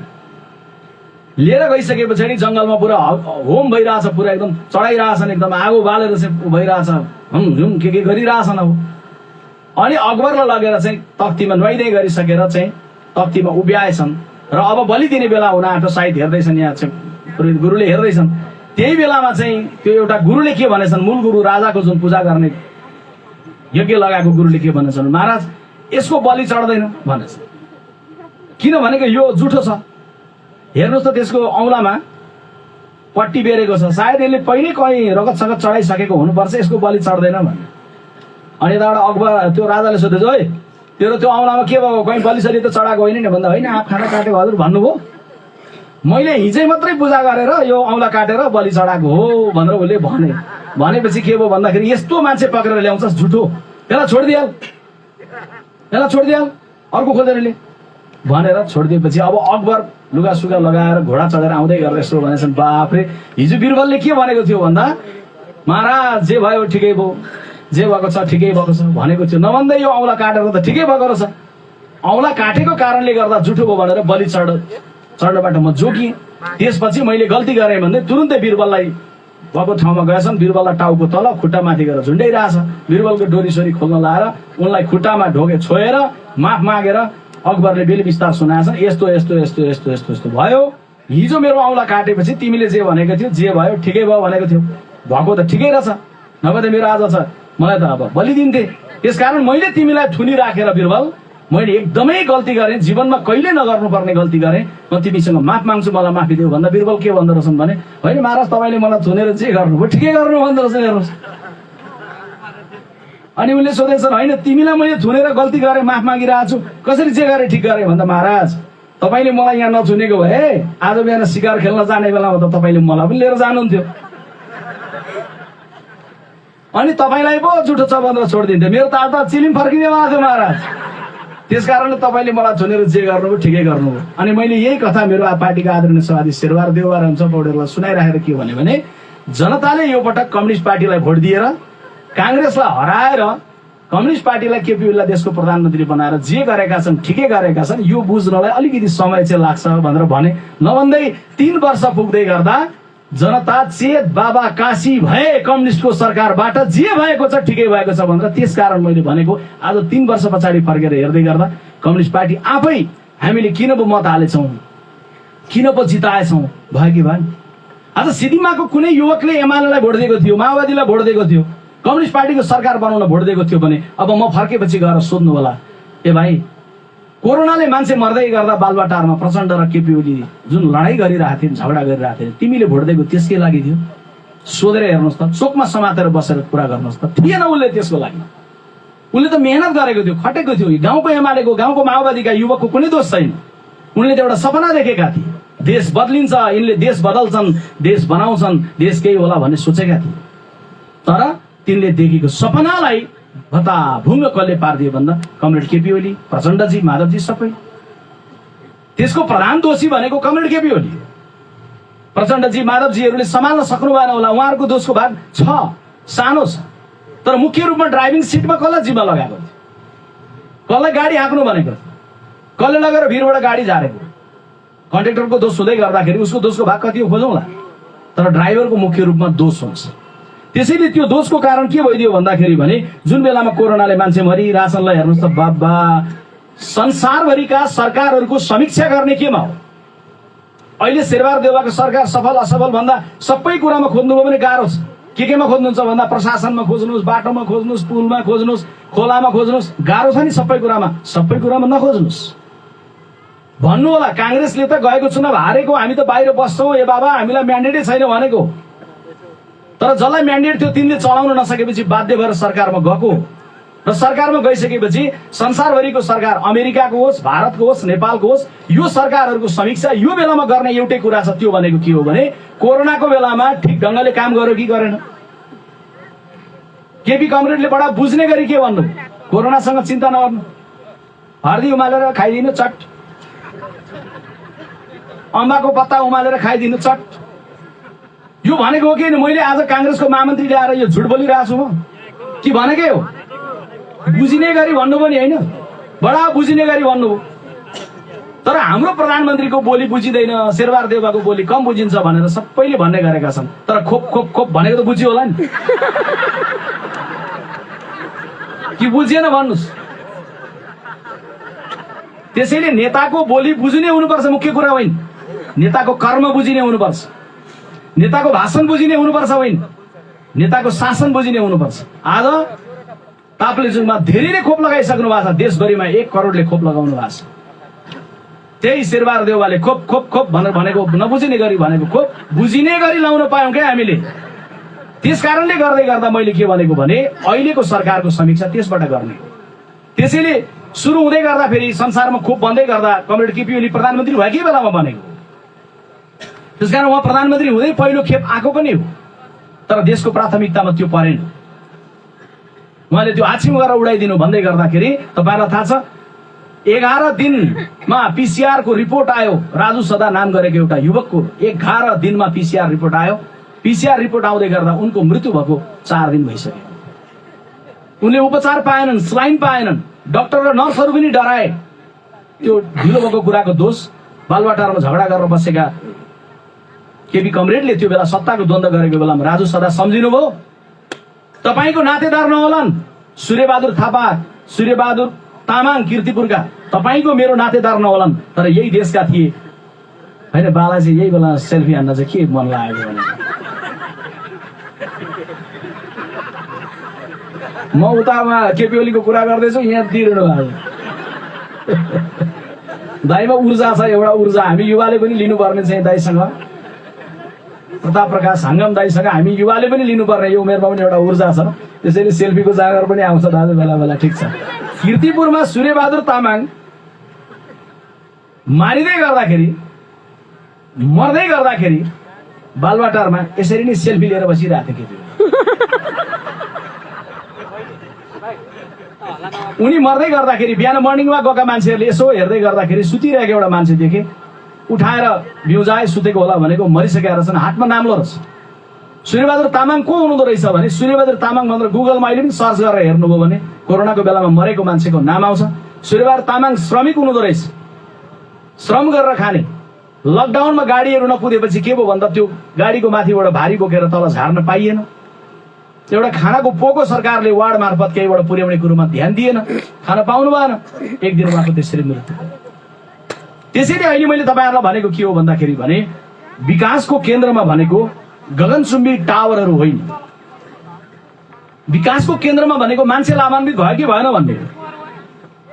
लिएर गइसके पछाडि जङ्गलमा पुरा होम भइरहेछ, पुरा एकदम चढाइरहेछन्, एकदम आगो बालेर चाहिँ भइरहेछ, हुम के गरिरहेछन्। अब अनि अकबरलाई लगेर चाहिँ तख्तीमा नुहाइदै गरिसकेर चाहिँ तख्तीमा उभ्याएछन् र अब बलि दिने बेला हुन आँटो, सायद हेर्दैछन्, यहाँ चाहिँ गुरुले हेर्दैछन्। त्यही बेलामा चाहिँ त्यो एउटा गुरुले के भनेछन्, मूल गुरु राजाको जुन पूजा गर्ने यज्ञ लगाएको गुरुले के भनेछन्, महाराज यसको बलि चढ्दैन भनेछ। किन भनेको यो जुठो छ, हेर्नुहोस् त त्यसको औँलामा पट्टी बेरेको छ, सायद यसले पहिल्यै कहीँ रगत सगत चढाइसकेको हुनुपर्छ, यसको बलि चढ्दैन भन्ने। अनि यताबाट अकबर त्यो राजाले सोधेछ, है तेरो त्यो औँलामा के भयो, कहीँ बलिसरी त चढाएको होइन नि भन्दा, होइन आँप खाना काटेको हजुर भन्नुभयो, मैले हिजै मात्रै पूजा गरेर यो औँला काटेर बलि चढाएको हो भनेर उसले भने। भनेपछि के भयो भन्दाखेरि, यस्तो मान्छे पक्रेर ल्याउँछस् झुठो, यसलाई छोडिदिहाल, यसलाई छोडिदिहाल, अर्को खोजेरले भनेर छोडिदिएपछि अब अकबर लुगा सुगा लगाएर घोडा चढेर आउँदै गरेर यस्तो भनेछन्, बाफ्रे हिजो बिरबलले के भनेको थियो भन्दा, महाराज जे भयो ठिकै भयो, जे भएको छ ठिकै भएको छ भनेको थियो, नभन्दै यो औँला काटेर त ठिकै भएको रहेछ। औँला काटेको कारणले गर्दा झुठो भयो भनेर बलि चढ्नबाट म जोगिएँ। त्यसपछि मैले गल्ती गरेँ भन्दै तुरुन्तै बिरबललाई भएको ठाउँमा गएछन्। बिरबललाई टाउको तल खुट्टा माथि गरेर झुन्डाइरहेछ। बिरबलको डोरी सोरी खोल्न लाएर उनलाई खुट्टामा ढोके छोएर माफ मागेर अकबरले बेली विस्तार सुनाएछन्, यस्तो यस्तो यस्तो यस्तो यस्तो यस्तो भयो, हिजो मेरो औँला काटेपछि तिमीले जे भनेको थियो, जे भयो ठिकै भयो भनेको थियो, भएको त ठिकै रहेछ, नभए त मेरो आज छ मलाई त अब बलि दिन्थे। त्यसकारण मैले तिमीलाई थुनी राखेर बिरबल मैले एकदमै गल्ती गरेँ, जीवनमा कहिले नगर्नुपर्ने गल्ती गरेँ, म तिमीसँग माफ माग्छु, मलाई माफी देऊ भन्दा बिरबल के भन्दो रहेछन् भने, होइन महाराज तपाईँले मलाई थुनेर जे गर्नुभयो ठिकै गर्नु भन्दो रहेछ, हेर्नुहोस्। अनि उनले सोधेछन्, होइन तिमीलाई मैले थुनेर गल्ती गरेँ, माफ मागिरहेको छु, कसरी जे गरेँ ठिक गरेँ भन्दा, महाराज तपाईँले मलाई यहाँ नथुनेको भए आज बिहान शिकार खेल्न जाने बेलामा त तपाईँले मलाई पनि लिएर जानुहुन्थ्यो, अनि तपाईँलाई पो जुठो छ भनेर छोडिदिन्थ्यो, मेरो त चिलिम फर्किने भएको थियो महाराज। त्यस कारणले तपाईँले मलाई थुनेर जे गर्नुभयो ठिकै गर्नुभयो। अनि मैले यही कथा मेरो पार्टीका आदरणीय सभापति शेरबहादुर देउवा हंस पौडेललाई सुनाइराखेर के भने जनताले यो पटक कम्युनिस्ट पार्टीलाई भोट दिएर काङ्ग्रेसलाई हराएर कम्युनिस्ट पार्टीलाई केपी ओलीलाई देशको प्रधानमन्त्री बनाएर जे गरेका छन् ठिकै गरेका छन्, यो बुझ्नलाई अलिकति समय चाहिँ लाग्छ भनेर भने। नभन्दै 3 वर्ष पुग्दै गर्दा जनता चेत बाबा काशी भए कम्युनिस्टको सरकारबाट जे भएको छ ठिकै भएको छ भनेर। त्यसकारण मैले भनेको आज 3 वर्ष पछाडि फर्केर हेर्दै गर्दा कम्युनिस्ट पार्टी आफै हामीले किन पो मत हालेछौँ, किन पो जिताएछौँ भयो कि भएन। आज सिद्धिमाको कुनै युवकले एमालेलाई भोट दिएको थियो, माओवादीलाई भोट दिएको थियो, कम्युनिस्ट पार्टीको सरकार बनाउन भोट दिएको थियो भने अब म फर्केपछि गएर सोध्नु होला, ए भाइ कोरोनाले मान्छे मर्दै गर्दा बालुवाटारमा प्रचण्ड र केपी ओली जुन लडाई गरिरहेको थिए, झगडा गरिरहेको थिए, तिमीले भोट दिएको त्यसकै लागि थियो? सोधेर हेर्नुहोस् त, चोकमा समातेर बसेर कुरा गर्नुहोस् त। थिएन उसले त्यसको लागि। उसले त मेहनत गरेको थियो, खटेको थियो। गाउँको एमालेको, गाउँको माओवादीका युवकको कुनै दोष छैन। उनले त एउटा सपना देखेका थिए, देश बदलिन्छ, यिनले देश बदल्छन्, देश बनाउँछन्, देश केही होला भन्ने सोचेका थिए। तर तिनले देखेको सपनालाई भताभुङ्ग कसले पारिदियो भन्दा कमरेड केपी ओली, प्रचण्डजी, माधवजी सबै। त्यसको प्रधान दोषी भनेको कमरेड केपी ओली। प्रचण्डजी, माधवजीहरूले सम्हाल्न सक्नु भएन होला। उहाँहरूको दोषको भाग छ, सानो छ। तर मुख्य रूपमा ड्राइभिङ सिटमा कसलाई जिम्मा लगाएको थियो? कसलाई गाडी हाँक्नु भनेको थियो? कसले लगेर भिरबाट गाडी झारेको? कन्ट्रेक्टरको दोष हुँदै गर्दाखेरि उसको दोषको भाग कति हो खोजौँला। तर ड्राइभरको मुख्य रूपमा दोष हुन्छ। त्यसैले त्यो दोषको कारण के भइदियो भन्दाखेरि भने जुन बेलामा कोरोनाले मान्छे मरिरहेछन्, हेर्नुहोस् त बाबा, संसारभरिका सरकारहरूको समीक्षा गर्ने केमा हो? अहिले शेरबहादुर देउवाको सरकार सफल असफल भन्दा सबै कुरामा खोज्नुभयो भने गाह्रो छ। केमा खोज्नुहुन्छ भन्दा प्रशासनमा खोज्नुहोस्, बाटोमा खोज्नुहोस्, पुलमा खोज्नुहोस्, खोलामा खोज्नुहोस्, गाह्रो छ नि सबै कुरामा। सबै कुरामा नखोज्नुहोस्। भन्नु होला कांग्रेसले त गएको चुनाव हारेको, हामी त बाहिर बस्छौँ, ए बाबा हामीलाई म्यान्डेटै छैन भनेको। तर जसलाई म्यान्डेट थियो तिनले चलाउन नसकेपछि बाध्य भएर सरकारमा गएको। र सरकारमा गइसकेपछि संसारभरिको सरकार, अमेरिकाको होस्, भारतको होस्, नेपालको होस्, यो सरकारहरूको समीक्षा यो बेलामा गर्ने एउटै कुरा छ। त्यो भनेको के हो भने कोरोनाको बेलामा ठिक ढङ्गले काम गर्यो कि गरेन। केपी कमरेडले बडा बुझ्ने गरी के भन्नु, कोरोनासँग चिन्ता नगर्नु, हर्दी उमालेर खाइदिनु चट, अम्बाको पत्ता उमालेर खाइदिनु चट। यो भनेको हो कि मैले आज कांग्रेसको महामन्त्री ल्याएर यो झुट बोलिरहेको छु म कि भनेकै हो? बुझिने गरी भन्नु पनि होइन, बडा बुझिने गरी भन्नुभयो। तर हाम्रो प्रधानमन्त्रीको बोली बुझिँदैन, शेरबहादुर देउवाको बोली कम बुझिन्छ भनेर सबैले भन्ने गरेका छन्। तर खोप खोप खोप भनेको त बुझियो होला नि कि बुझिएन भन्नुहोस्। त्यसैले नेताको बोली बुझिने हुनुपर्छ, मुख्य कुरा होइन। नेताको कर्म बुझिने हुनुपर्छ, नेताको भाषण बुझिने हुनुपर्छ होइन, नेताको शासन बुझिने हुनुपर्छ। आज ताप्लेजुङमा धेरैले खोप लगाइसक्नु भएको छ, देशभरिमा 1 करोडले खोप लगाउनु भएको छ। त्यही शेरबहादुर देउवाले खोप खोप खोप भनेर भनेको, नबुझिने गरी भनेको, खोप बुझिने गरी लाउन पायौँ क्या हामीले। त्यस कारणले गर्दै गर्दा मैले के भनेको भने अहिलेको सरकारको समीक्षा त्यसबाट गर्ने। त्यसैले सुरु हुँदै गर्दा फेरि संसारमा खोप भन्दै गर्दा कमरेड केपी ओली प्रधानमन्त्री भएकै बेलामा बनेको। त्यसकारण उहाँ प्रधानमन्त्री हुँदै पहिलो खेप आएको पनि हो। तर देशको प्राथमिकतामा त्यो परेन। उहाँले त्यो आछिम गरेर उडाइदिनु भन्दै गर्दाखेरि तपाईँलाई थाहा छ 11 दिनमा पीसीआर को रिपोर्ट आयो। राजु सदा नाम गरेको एउटा युवकको 11 दिनमा पीसीआर रिपोर्ट आयो। पीसीआर रिपोर्ट आउँदै गर्दा उनको मृत्यु भएको 4 दिन भइसक्यो। उनले उपचार पाएनन्, स्लाइन पाएनन्, डाक्टर र नर्सहरू पनि डराए। त्यो ढिलो भएको कुराको दोष बालुवाटारमा झगडा गरेर बसेका केपी कमरेडले त्यो बेला सत्ताको द्वन्द्व गरेको बेलामा राजु सदा सम्झिनुभयो। तपाईको नातेदार नहोलान् सूर्यबहादुर थापा, सूर्यबहादुर तामाङ कीर्तिपुरका, तपाईको मेरो नातेदार नहोलान्, तर यही देशका थिए हैन। बालाजी यही बेला सेल्फी हान्न चाहिँ के मन लागेको भने म उतामा केपी ओलीको कुरा गर्दैछु, यहाँ तिर्नु भएको दाइमा ऊर्जा छ, एउटा ऊर्जा हामी युवाले पनि लिनुपर्ने छ। दाइसँग प्रताप प्रकाश हाङ्गम दाइसँग हामी युवाले पनि लिनुपर्ने, यो उमेरमा पनि एउटा ऊर्जा छ। त्यसैले सेल्फीको जागर पनि आउँछ दाजु बेला बेला। ठिक छ। कीर्तिपुरमा सूर्यबहादुर तामाङ मारिँदै गर्दाखेरि, मर्दै गर्दाखेरि बालुवाटारमा यसरी नै सेल्फी लिएर बसिरहेको थियो केपी। उनी मर्दै गर्दाखेरि बिहान मर्निङमा गएका मान्छेहरूले यसो हेर्दै गर्दाखेरि सुतिरहेको एउटा मान्छे देखे, उठाएर बिउजाए, सुतेको होला भनेको मरिसकेका रहेछन्, हातमा नाम्लो रहेछ। सूर्यबहादुर तामाङ को हुनुहुँदो रहेछ भने सूर्यबहादुर तामाङ भनेर गुगलमा अहिले पनि सर्च गरेर हेर्नुभयो भने कोरोनाको बेलामा मरेको मान्छेको नाम आउँछ। सूर्यबहादुर तामाङ श्रमिक हुनुहुँदो रहेछ, श्रम गरेर खाने। लकडाउनमा गाडीहरू नकुदेपछि के भयो भन्दा त्यो गाडीको माथिबाट भारी बोकेर तल झार्न पाइएन। एउटा खानाको पोको सरकारले वार्ड मार्फत केहीबाट पुर्याउने कुरोमा ध्यान दिएन, खान पाउनु भएन, 1 दिन उहाँको त्यसरी मृत्यु। त्यसैले अहिले मैले तपाईहरुलाई भनेको के हो भन्दाखेरि भने विकासको केन्द्रमा भनेको गगनचुम्बी टावरहरू होइन, विकासको केन्द्रमा भनेको मान्छे लाभान्वित भयो कि भएन भन्ने।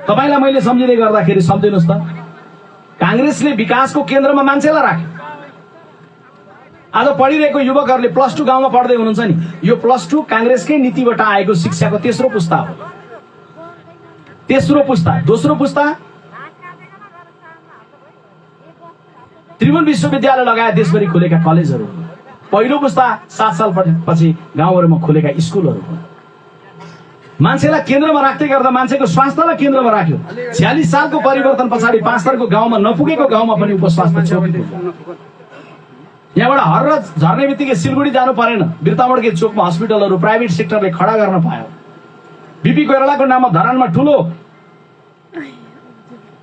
तपाईलाई मैले सम्झिँदै गर्दाखेरि सम्झिनुहोस् त, काङ्ग्रेसले विकासको केन्द्रमा मान्छेलाई राख्यो। आज पढिरहेको युवकहरूले +2 गाउँमा पढ्दै हुनुहुन्छ नि, यो +2 काङ्ग्रेसकै नीतिबाट आएको शिक्षाको तेस्रो पुस्ता हो। तेस्रो पुस्ता। दोस्रो पुस्ता त्रिभुवन विश्वविद्यालय लगायत देशभरि खुलेका कलेजहरू। पहिलो पुस्ता 7 साल पछि गाउँहरूमा खुलेका स्कुलहरू। मान्छेलाई केन्द्रमा राख्दै गर्दा मान्छेको स्वास्थ्यलाई केन्द्रमा राख्यो। 46 सालको परिवर्तन पछाडि 5 स्तरको गाउँमा नपुगेको गाउँमा पनि उपस्वास्थ्य चौकी पुग्यो। यहाँबाट हर झर्ने बित्तिकै सिलगढी जानु परेन। बिर्तामोडकै चोकमा हस्पिटलहरू प्राइभेट सेक्टरले खडा गर्न पायो। बीपी कोइरालाको नाममा धरानमा ठुलो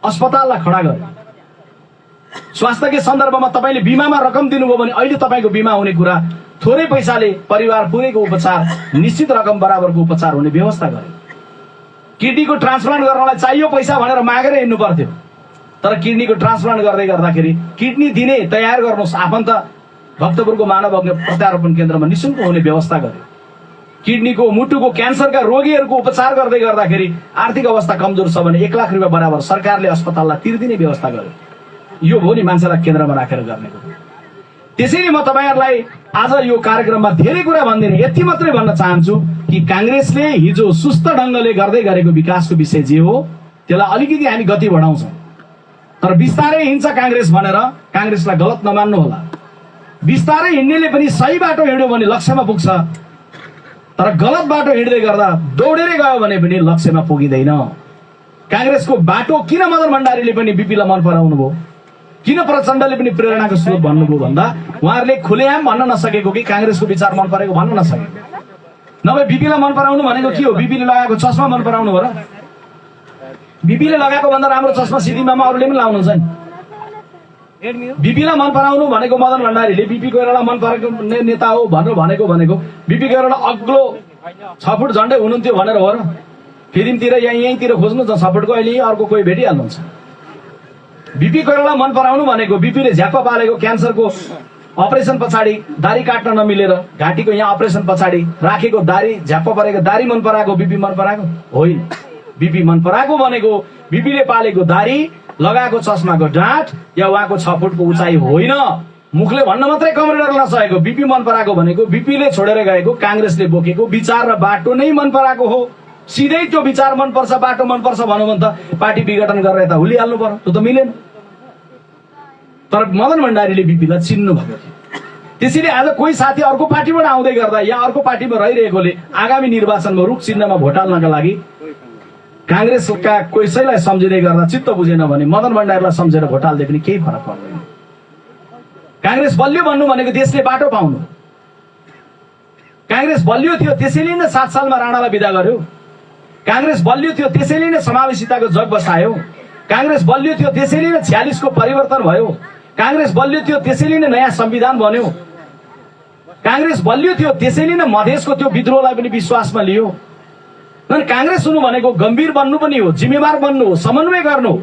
अस्पताललाई खडा गर्यो। स्वास्थ्यकै सन्दर्भमा तपाईले बिमामा रकम दिनुभयो भने अहिले तपाईको बिमा हुने कुरा थोरै पैसाले परिवार पुरैको उपचार निश्चित रकम बराबरको उपचार हुने व्यवस्था गर्यो। किडनीको ट्रान्सप्लान्ट गर्नलाई चाहियो पैसा भनेर मागेर हिँड्नु पर्थ्यो, तर किडनीको ट्रान्सप्लान्ट गर्दै गर्दाखेरि किडनी दिने तयार गर्नुहोस्, आफन्त भक्तपुरको मानव प्रत्यारोपण केन्द्रमा निःशुल्क हुने व्यवस्था गर्यो। किडनीको मुटुको क्यान्सरका रोगीहरूको उपचार गर्दै गर्दाखेरि आर्थिक अवस्था कमजोर छ भने 1 लाख रुपियाँ बराबर सरकारले अस्पताललाई तिर्दिने व्यवस्था गर्यो। यो हो नि मान्छेलाई केन्द्रमा राखेर गर्ने कुरा। त्यसैले म तपाईहरुलाई आज यो कार्यक्रममा धेरै कुरा भन्दिनँ, यति मात्रै भन्न चाहन्छु कि काङ्ग्रेसले हिजो सुस्त ढंगले गर्दै गरेको विकासको विषय जे हो त्यसलाई अलिकति हामी गति बढाउँछौं, तर बिस्तारै हिँड्छ काङ्ग्रेस भनेर काङ्ग्रेसलाई गलत नमान्नु होला। बिस्तारै हिँड्नेले पनि सही बाटो हिँड्यो भने लक्ष्यमा पुग्छ, तर गलत बाटो हिँड्दै गर्दा दौडेरै गयो भने पनि लक्ष्यमा पुगिँदैन। काङ्ग्रेसको बाटो किन मदन भण्डारीले पनि बीपीलाई मन पराउनु भयो, किन प्रचण्डले पनि प्रेरणाको स्रोत भन्नुभयो भन्दा उहाँहरूले खुलेआम भन्न नसकेको कि काङ्ग्रेसको विचार मन परेको भन्न नसकेको। नभए बीपीलाई मन पराउनु भनेको के हो? बीपीले लगाएको चस्मा मन पराउनु हो र? बीपीले लगाएको भन्दा राम्रो चस्मा सिद्धिमामा अरूले पनि लाउनुहुन्छ नि। बीपीलाई मन पराउनु भनेको मदन भण्डारीले बीपी कोइराला मन परेको नेता हो भनेको बीपी कोइराला अग्लो 6 फुट झन्डै हुनुहुन्थ्यो भनेर हो र? फिल्मतिर यहीँतिर खोज्नु 6 फुटको अहिले अर्को कोही भेटिहाल्नुहुन्छ। बीपी कोइराला मन पराउनु भनेको बीपीले झ्याप्पा पालेको क्यान्सरको अपरेसन पछाडि दारी काट्न नमिलेर घाँटीको यहाँ अपरेसन पछाडि राखेको दारी झ्याप्पा परेको दारी मन पराएको बीपी मन पराएको होइन। बीपी मन पराएको भनेको बीपीले पालेको दारी, लगाएको चस्माको डाँट या उहाँको 6 फुटको उचाइ होइन। मुखले भन्न मात्रै कमरेडर नसकेको बीपी मन पराएको भनेको बीपीले छोडेर गएको काङ्ग्रेसले बोकेको विचार र बाटो नै मन पराएको हो। सिधै त्यो विचार मनपर्छ बाटो मनपर्छ भनौँ भने त पार्टी विघटन गरेर यता हुलिहाल्नु पर्यो, त्यो त मिलेन। तर मदन भण्डारीले बीपीलाई चिन्नु भएको थियो। त्यसैले आज कोही साथी अर्को पार्टीबाट आउँदै गर्दा या अर्को पार्टीमा रहिरहेकोले आगामी निर्वाचनमा रुख चिन्हमा भोट हाल्नका लागि काङ्ग्रेसका कसैलाई सम्झिँदै गर्दा चित्त बुझेन भने मदन भण्डारीलाई सम्झेर भोट हाल्दै पनि केही फरक पर्दैन। काङ्ग्रेस बलियो भन्नु भनेको देशले बाटो पाउनु। काङ्ग्रेस बलियो थियो त्यसैले नै 7 सालमा राणालाई बिदा गर्यो। काङ्ग्रेस बलियो थियो त्यसैले नै समावेशिताको जग बसायो। काङ्ग्रेस बलियो थियो त्यसैले नै 46 को परिवर्तन भयो। काङ्ग्रेस बलियो थियो त्यसैले नै नयाँ संविधान बन्यो। काङ्ग्रेस बलियो थियो त्यसैले नै मधेसको त्यो विद्रोहलाई पनि विश्वासमा लियो। काङ्ग्रेस हुनु भनेको गम्भीर बन्नु पनि हो, जिम्मेवार बन्नु हो, समन्वय गर्नु हो।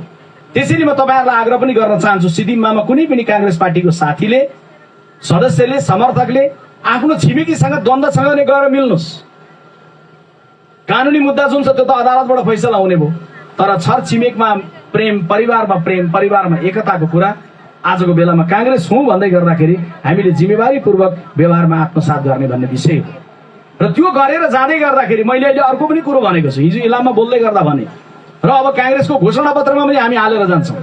त्यसैले म तपाईहरुलाई आग्रह पनि गर्न चाहन्छु, सिद्धिमामा कुनै पनि काङ्ग्रेस पार्टीको साथीले, सदस्यले, समर्थकले आफ्नो छिमेकीसँग द्वन्द्वसँग नै गएर मिल्नुस्। कानुनी मुद्दा जुन छ त्यो त अदालतबाट फैसला हुने भयो, तर छर छिमेकमा प्रेम, परिवारमा प्रेम, परिवारमा एकताको कुरा आजको बेलामा काङ्ग्रेस हुँ भन्दै गर्दाखेरि हामीले जिम्मेवारीपूर्वक व्यवहारमा आत्मसात गर्ने भन्ने विषय हो। र त्यो गरेर जाँदै गर्दाखेरि मैले अहिले अर्को पनि कुरो भनेको छु, हिजो इलाममा बोल्दै गर्दा भने, र अब काङ्ग्रेसको घोषणा पत्रमा पनि हामी हालेर जान्छौँ।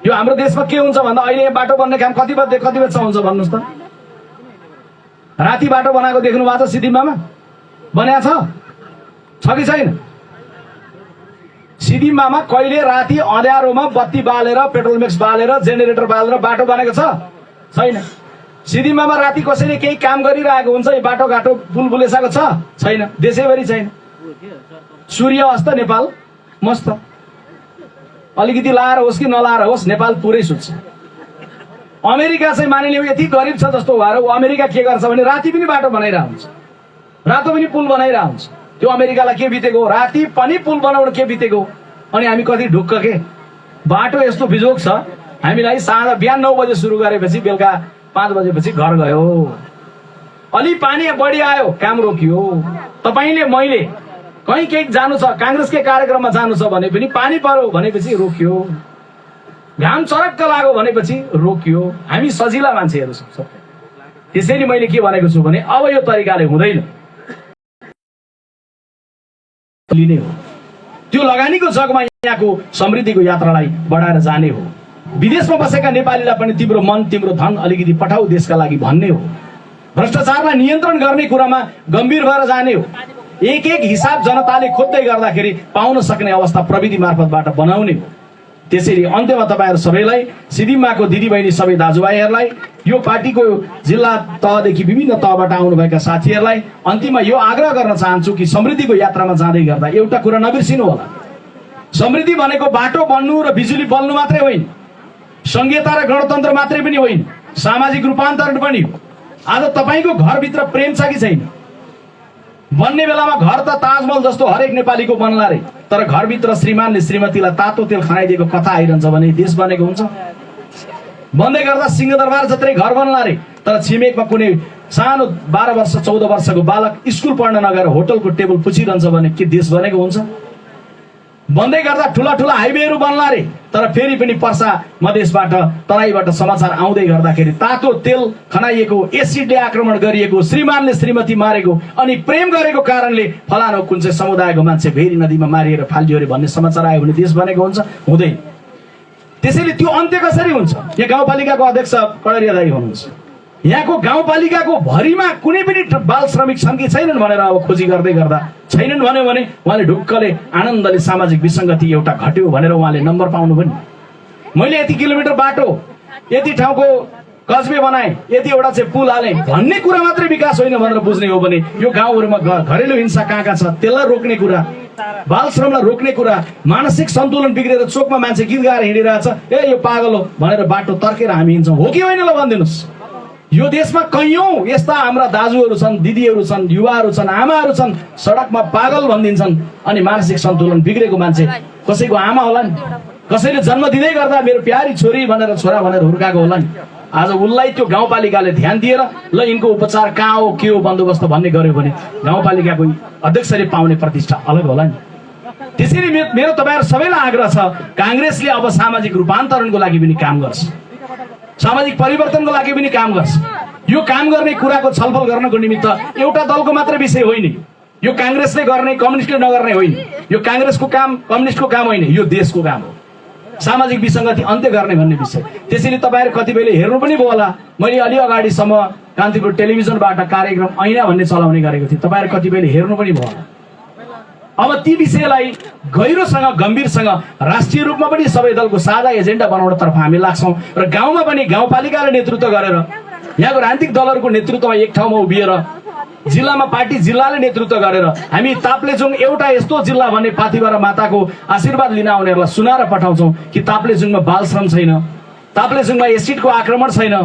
यो हाम्रो देशमा के हुन्छ भन्दा अहिले यहाँ बाटो बन्ने काम कति बच्चा हुन्छ भन्नुहोस् त? राति बाटो बनाएको देख्नु भएको छ सिद्धिमामा? बनाएको छ कि छैन? सिद्धिमामा कहिले राति अँध्यारोमा बत्ती बालेर, पेट्रोल मिक्स बालेर, जेनेरेटर बालेर बाटो बनेको छ? छैन। सिद्धिमामा राति कसैले केही काम गरिरहेको हुन्छ, यो बाटोघाटो पुल बुलेसाको छ? छैन। देशैभरि छैन। सूर्य अस्त नेपाल मस्त, अलिकति लाएर होस् कि नलाएर होस् नेपाल पुरै सुत्छ। अमेरिका चाहिँ मानिलिउँ यति गरिब छ जस्तो भएर अमेरिका के गर्छ भने राति पनि बाटो बनाइरहेको हुन्छ, रातो पनि पुल बनाइरहेको हुन्छ। त्यो अमेरिकालाई के बितेको, राति पनि पुल बनाउन के बितेको, अनि हामी कति ढुक्क के। बाटो यस्तो बिजोग छ, हामीलाई साँझ बिहान 9 बजे सुरु गरेपछि बेलुका 5 बजेपछि घर गयो। अलि पानी बढी आयो काम रोकियो। तपाईले मैले कहीँ केही जानु छ, काङ्ग्रेसकै कार्यक्रममा जानु छ भने पनि पानी पर्यो भनेपछि रोकियो, घाम चरक्क लाग्यो भनेपछि रोकियो। हामी सजिला मान्छेहरू छौँ। त्यसैले मैले के भनेको छु भने अब यो तरिकाले हुँदैन, लिने हो। त्यो लगानीको जगमा यहाँको समृद्धिको यात्रालाई बढाएर जाने हो। विदेशमा बसेका नेपालीलाई पनि तिम्रो मन तिम्रो धन अलिकति पठाऊ देशका लागि भन्ने हो। भ्रष्टाचारलाई नियन्त्रण गर्ने कुरामा गम्भीर भएर जाने हो। एक एक हिसाब जनताले खोज्दै गर्दाखेरि पाउन सक्ने अवस्था प्रविधि मार्फतबाट बनाउने हो। त्यसैले अन्त्यमा तपाईहरु सबैलाई, सिद्धिमाको दिदीबहिनी सबै दाजुभाइहरूलाई, यो पार्टीको जिल्ला तहदेखि विभिन्न तहबाट आउनुभएका साथीहरूलाई अन्तिममा यो आग्रह गर्न चाहन्छु कि समृद्धिको यात्रामा जाँदै गर्दा एउटा कुरा नबिर्सिनु होला। समृद्धि भनेको बाटो बन्नु र बिजुली बल्नु मात्रै होइन, संघीयता र गणतन्त्र मात्रै पनि होइन, सामाजिक रूपान्तरण पनि हो। आज तपाईको घरभित्र प्रेम छ कि छैन? बन्ने बेलामा घर त ताजमहल जस्तो हरेक नेपालीको बन्ला रे, तर घरभित्र श्रीमानले श्रीमतीलाई तातो तेल खनाइदिएको कथा आइरहन्छ भने देश बनेको हुन्छ? बन्दै गर्दा सिंहदरबार जत्रै घर बन्ला रे, तर छिमेकमा कुनै सानो 12 वर्ष 14 वर्षको बालक स्कुल पढ्न नगएर होटलको टेबल पुछिरहन्छ भने के देश बनेको हुन्छ? बन्दै गर्दा ठुला ठुला हाइवेहरू बन्ला रे, तर फेरि पनि पर्सा मधेसबाट तराईबाट समाचार आउँदै गर्दाखेरि तातो तेल खनाइएको, एसिडले आक्रमण गरिएको, श्रीमानले श्रीमती मारेको, अनि प्रेम गरेको कारणले फलानो कुन चाहिँ समुदायको मान्छे भेरी नदीमा मारिएर फालियो रे भन्ने समाचार आयो भने देश बनेको हुन्छ? हुँदैन। त्यसैले त्यो अन्त्य कसरी हुन्छ? यहाँ गाउँपालिकाको अध्यक्ष कडेरिया दाइ हुनुहुन्छ, यहाँको गाउँपालिकाको भरिमा कुनै पनि बाल श्रमिक छन् कि छैनन् भनेर अब खोजी गर्दै गर्दा छैनन् भन्यो भने उहाँले ढुक्कले आनन्दले सामाजिक विसङ्गति एउटा घट्यो भनेर उहाँले नम्बर पाउनु पनि। मैले यति किलोमिटर बाटो, यति ठाउँको कस्बे बनाएँ, यतिवटा चाहिँ पुल हालेँ भन्ने कुरा मात्रै विकास होइन भनेर बुझ्ने हो भने यो गाउँहरूमा घरेलु हिंसा कहाँ कहाँ छ त्यसलाई रोक्ने कुरा, बाल श्रमलाई रोक्ने कुरा, मानसिक सन्तुलन बिग्रेर चोकमा मान्छे गीत गाएर हिँडिरहेछ, ए यो पागल हो भनेर बाटो तर्केर हामी हिँड्छौँ, हो कि होइन ल भनिदिनुहोस्? यो देशमा कैयौं यस्ता हाम्रा दाजुहरू छन्, दिदीहरू छन्, युवाहरू छन्, आमाहरू छन्, सडकमा पागल भनिदिन्छन्, अनि मानसिक सन्तुलन बिग्रेको मान्छे कसैको आमा होला नि, कसैले जन्म दिँदै गर्दा मेरो प्यारी छोरी भनेर छोरा भनेर हुर्काएको होला नि। आज उसलाई त्यो गाउँपालिकाले ध्यान दिएर ल यिनको उपचार कहाँ हो के हो बन्दोबस्त भन्ने गर्यो भने गाउँपालिकाको अध्यक्षले पाउने प्रतिष्ठा अलग होला नि। त्यसैले मेरो तपाईहरु सबैलाई आग्रह छ, कांग्रेसले अब सामाजिक रूपान्तरणको लागि पनि काम गर्छ, सामाजिक परिवर्तनको लागि पनि काम गर्छ। यो काम गर्ने कुराको छलफल गर्नको निमित्त एउटा दलको मात्र विषय होइन, यो कांग्रेसले गर्ने कम्युनिस्टले नगर्ने होइन, यो कांग्रेसको काम कम्युनिस्टको काम होइन, यो देशको काम हो, सामाजिक विसङ्गति अन्त्य गर्ने भन्ने विषय। त्यसैले तपाईहरु कतिपयले हेर्नु पनि भयो होला, मैले अलि अगाडिसम्म कान्तिपुर टेलिभिजनबाट कार्यक्रम ऐना भन्ने चलाउने गरेको थिएँ, तपाईहरु कतिपयले हेर्नु पनि भयो होला। अब ती विषयलाई गहिरोसँग गम्भीरसँग राष्ट्रिय रूपमा पनि सबै दलको साझा एजेन्डा बनाउनतर्फ हामी लाग्छौं र गाउँमा पनि गाउँपालिकाले नेतृत्व गरेर, यहाँको राजनीतिक दलहरूको नेतृत्वमा एक ठाउँमा उभिएर, जिल्लामा पार्टी जिल्लाले नेतृत्व गरेर हामी ताप्लेजुङ एउटा यस्तो जिल्ला भन्ने पाथिभरा माताको आशीर्वाद लिन आउनेहरूलाई सुनाएर पठाउँछौं कि ताप्लेजुङमा बाल श्रम छैन, ताप्लेजुङमा एसिडको आक्रमण छैन,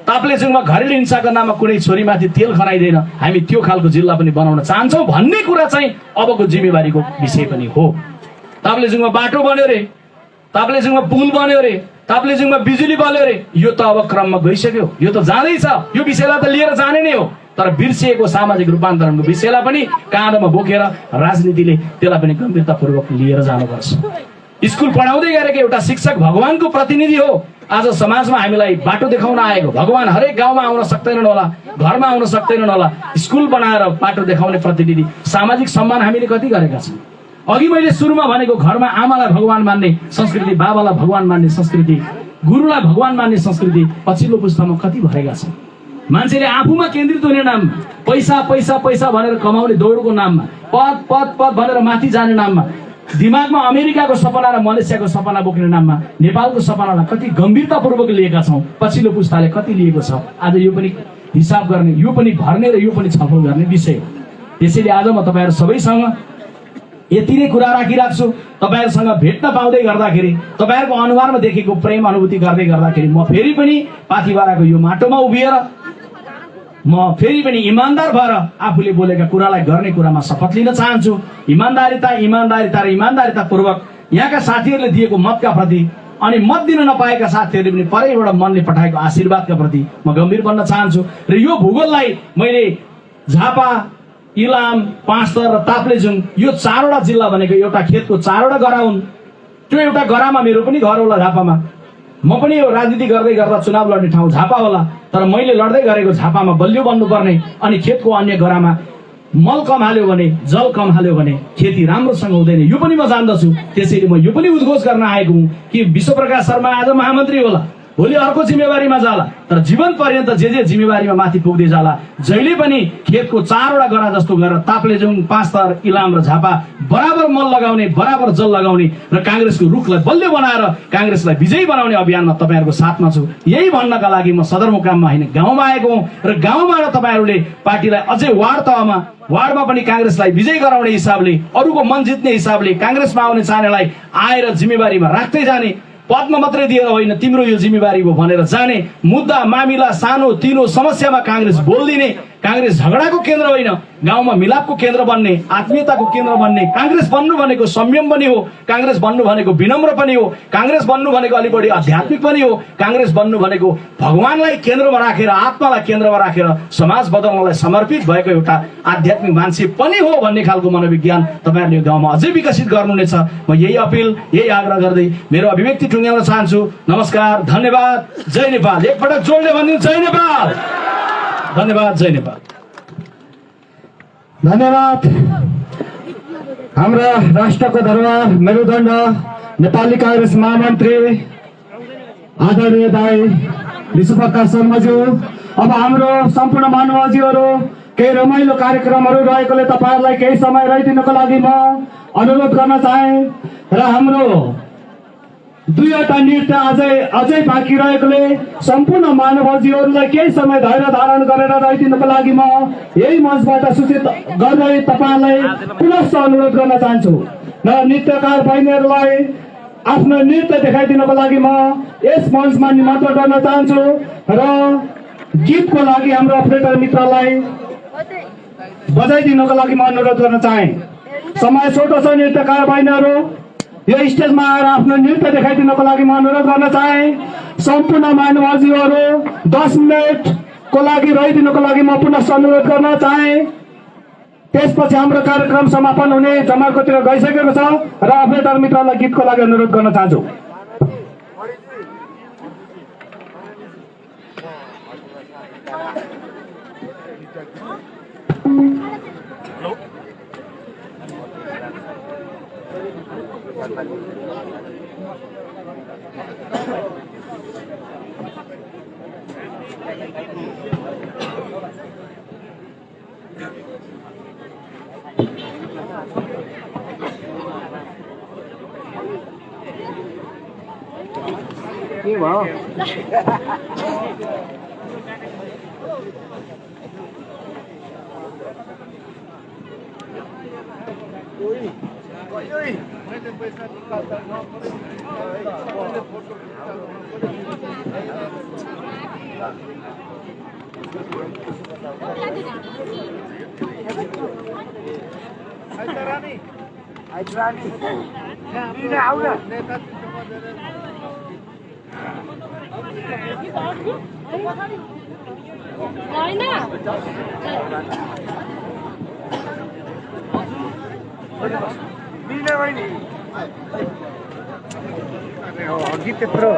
ताप्लेजुङमा घरेलु हिंसाको नाममा कुनै छोरीमाथि तेल खनाइदैन, हामी त्यो खालको जिल्ला पनि बनाउन चाहन्छौं भन्ने कुरा चाहिँ अबको जिम्मेवारीको विषय पनि हो। ताप्लेजुङमा बाटो बन्यो रे, ताप्लेजुङमा पुल बन्यो रे, ताप्लेजुङमा बिजुली बल्यो रे, यो त अब क्रममा गइसक्यो, यो त जाँदैछ, यो विषयलाई त लिएर जाने नै हो, तर बिर्सिएको सामाजिक रूपान्तरणको विषयलाई पनि काँधमा बोकेर राजनीतिले त्यसलाई पनि गम्भीरतापूर्वक लिएर जानुपर्छ। स्कुल पढाउँदै गरेको एउटा शिक्षक भगवानको प्रतिनिधि हो। आज समाजमा हामीलाई बाटो देखाउन आएको भगवान हरेक गाउँमा आउन सक्दैनन् होला, घरमा आउन सक्दैनन् होला, स्कुल बनाएर बाटो देखाउने प्रतिनिधि। सामाजिक सम्मान हामीले कति गरेका छौँ? अघि मैले सुरुमा भनेको घरमा आमालाई भगवान मान्ने संस्कृति, बाबालाई भगवान मान्ने संस्कृति, गुरुलाई भगवान मान्ने संस्कृति पछिल्लो पुस्तामा कति भएका छन्? मान्छेले आफूमा केन्द्रित हुने नाममा, पैसा पैसा पैसा भनेर कमाउने दौडको नाममा, पद पद पद भनेर माथि जाने नाममा, दिमागमा अमेरिकाको सपना र मलेसियाको सपना बोक्ने नाममा नेपालको सपनालाई कति गम्भीरतापूर्वक लिएका छौँ, पछिल्लो पुस्ताले कति लिएको छ? आज यो पनि हिसाब गर्ने, यो पनि भर्ने र यो पनि छलफल गर्ने विषय हो। त्यसैले आज म तपाईहरु सबैसँग यति नै कुरा राखिराख्छु। तपाईहरुसँग भेट्न पाउँदै गर्दाखेरि, तपाईहरुको अनुहारमा देखेको प्रेम अनुभूति गर्दै गर्दाखेरि म फेरि पनि पाथिभराको यो माटोमा उभिएर म फेरि पनि इमानदार भएर आफूले बोलेका कुरालाई गर्ने कुरामा शपथ लिन चाहन्छु। इमानदारिता इमानदारिता र इमानदारिता पूर्वक यहाँका साथीहरूले दिएको मतका प्रति अनि मत दिन नपाएका साथीहरूले पनि परैबाट मनले पठाएको आशीर्वादका प्रति म गम्भीर बन्न चाहन्छु। र यो भूगोललाई मैले झापा इलाम, पाँचथर र ताप्लेजुङ यो 4वटा जिल्ला भनेको एउटा खेतको 4वटा गरा हुन्। त्यो एउटा गरामा मेरो पनि घर होला झापामा। म पनि यो राजनीति गर्दै गर्दा चुनाव लड्ने ठाउँ झापा होला, तर मैले लड्दै गरेको झापामा बलियो बन्नुपर्ने अनि खेतको अन्य गरामा मल कम हाल्यो भने, जल कम हाल्यो भने खेती राम्रोसँग हुँदैन, यो पनि म जान्दछु। त्यसैले म यो पनि उद्घोष गर्न आएको हुँ कि विश्वप्रकाश शर्मा आज महामन्त्री होला, भोलि अर्को जिम्मेवारीमा जाला, तर जीवन पर्यन्त जे जिम्मेवारीमा माथि पुग्दै जाला, जहिले पनि खेतको 4वटा गरा जस्तो गरेर ताप्लेजुङ, पाँचथर, इलाम र झापा बराबर मल लगाउने, बराबर जल लगाउने र कांग्रेसको रुखलाई बलियो बनाएर कांग्रेसलाई विजयी बनाउने अभियानमा तपाईहरुको साथमा छु। यही भन्नका लागि म सदरमुकाममा हैन गाउँमा आएको हुँ र गाउँबाट तपाईहरुले पार्टीलाई अझै वार्ड तहमा, वार्डमा पनि कांग्रेसलाई विजयी गराउने हिसाबले, अरूको मन जित्ने हिसाबले कांग्रेसमा आउने चाहनेलाई आएर जिम्मेवारीमा राख्दै जाने, पदमा मात्रै दिएर होइन तिम्रो यो जिम्मेवारी हो भनेर जाने, मुद्दा मामिला सानो तिनो समस्यामा कांग्रेस बोल्दिने, कांग्रेस झगडाको केन्द्र होइन, गाउँमा मिलापको केन्द्र बन्ने, आत्मीयताको केन्द्र बन्ने। कांग्रेस बन्नु भनेको संयम पनि हो, कांग्रेस बन्नु भनेको विनम्र पनि हो, कांग्रेस बन्नु भनेको अलि बढी आध्यात्मिक पनि हो, कांग्रेस बन्नु भनेको भगवानलाई केन्द्रमा राखेर, आत्मालाई केन्द्रमा राखेर समाज बदल्नलाई समर्पित भएको एउटा आध्यात्मिक मान्छे पनि हो भन्ने खालको मनोविज्ञान तपाईहरुले गाउँमा अझै विकसित गर्नुहुनेछ। म यही अपिल, यही आग्रह गर्दै मेरो अभिव्यक्ति टुङ्ग्याउन चाहन्छु। नमस्कार, धन्यवाद, जय नेपाल। एकपटक जोडले भनिदिनु जय नेपाल। धन्यवाद, जय नेपाल। धन्यवाद। हाम्रा राष्ट्रको दरबार मेरुदण्ड नेपाली कांग्रेस महामन्त्री आदरणीय दाई विश्वप्रकाश शर्माज्यू। अब हाम्रो सम्पूर्ण महानुभावज्यूहरू केही रमाइलो कार्यक्रमहरू रहेकोले तपाईहरुलाई केही समय रहिदिनको लागि म अनुरोध गर्न चाहे र हाम्रो 2वटा नृत्य अझै बाँकी रहेकोले सम्पूर्ण महानुभावज्यूहरूलाई केही समय धैर्य धारण गरेर रहिदिनको लागि म यही मञ्चबाट सूचित गर्दै तपाईहरुलाई पुनः अनुरोध गर्न चाहन्छु र नृत्यकार बहिनीहरूलाई आफ्नो नृत्य देखाइदिनको लागि म यस मञ्चमा निमन्त्रण गर्न चाहन्छु र गीतको लागि हाम्रो अपरेटर मित्रलाई बजाइदिनको लागि म अनुरोध गर्न चाहे। समय छोटो छ, नृत्यकार बहिनीहरू यो स्टेजमा आएर आफ्नो नृत्य देखाइदिनको लागि म अनुरोध गर्न चाहे। सम्पूर्ण महानुभावज्यूहरू 10 मिनेटको लागि रहिदिनको लागि म पुनः अनुरोध गर्न चाहे। त्यसपछि हाम्रो कार्यक्रम समापन हुने जमारकोतिर गइसकेको छ र अपरेटर मित्रलाई गीतको लागि अनुरोध गर्न चाहन्छु। के भयो? गीत त्यत्रो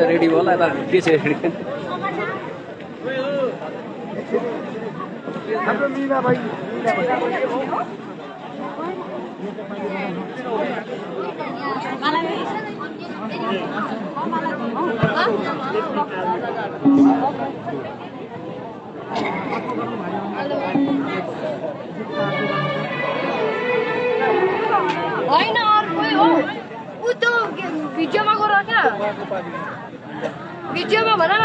रेडी होला त के छ हाम्रो मिना भाइ होइन अर्को हो उ त भिडियोमा गर क्या भिडियोमा भन न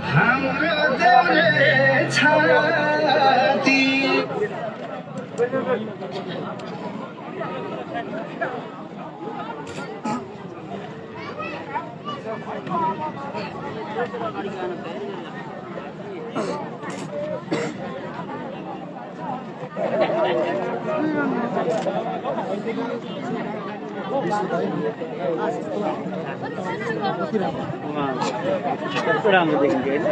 हाम्रो देउरे छाती कस्तो राम्रो देखिन्छ होइन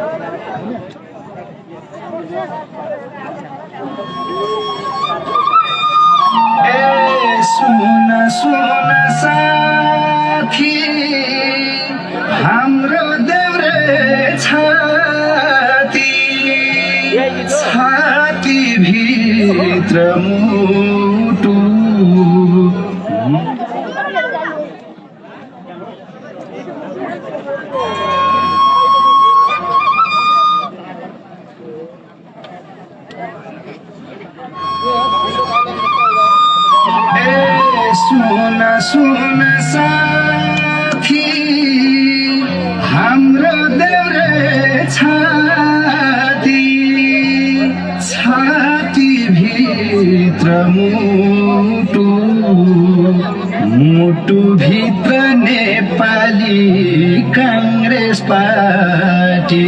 ए सुन सुन साथी हाम्रो देउरे छाती छाती भित्र मुटु सुन सुन साथी हाम्रो देउरे छाती छाती भित्र मुटु मुटु भित्र नेपाली कांग्रेस पार्टी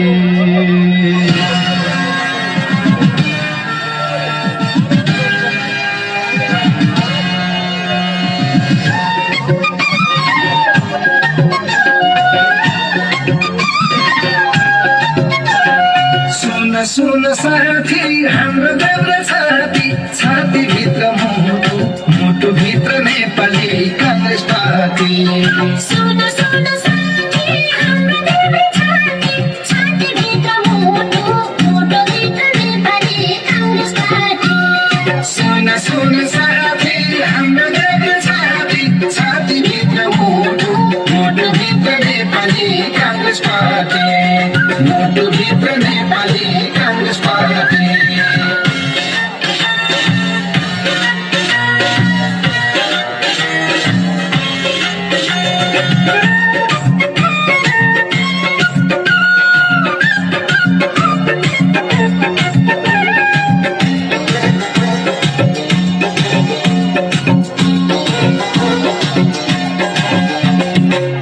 सुन साथी हाम्रो देउरे छाती छाती भित्र मुटु मुटु भित्र नेपाली कांग्रेस पार्टी सुन सुन साथी हाम्रो देउरे छाती छाती भित्र मुटु मुटु भित्र नेपाली कांग्रेस पार्टी सुन सुन साथी हाम्रो देउरे छाती छाती भित्र मुटु मुटु भित्र नेपाली कांग्रेस पार्टी मुटु भित्र नेपाली कांग्रेस पार्टी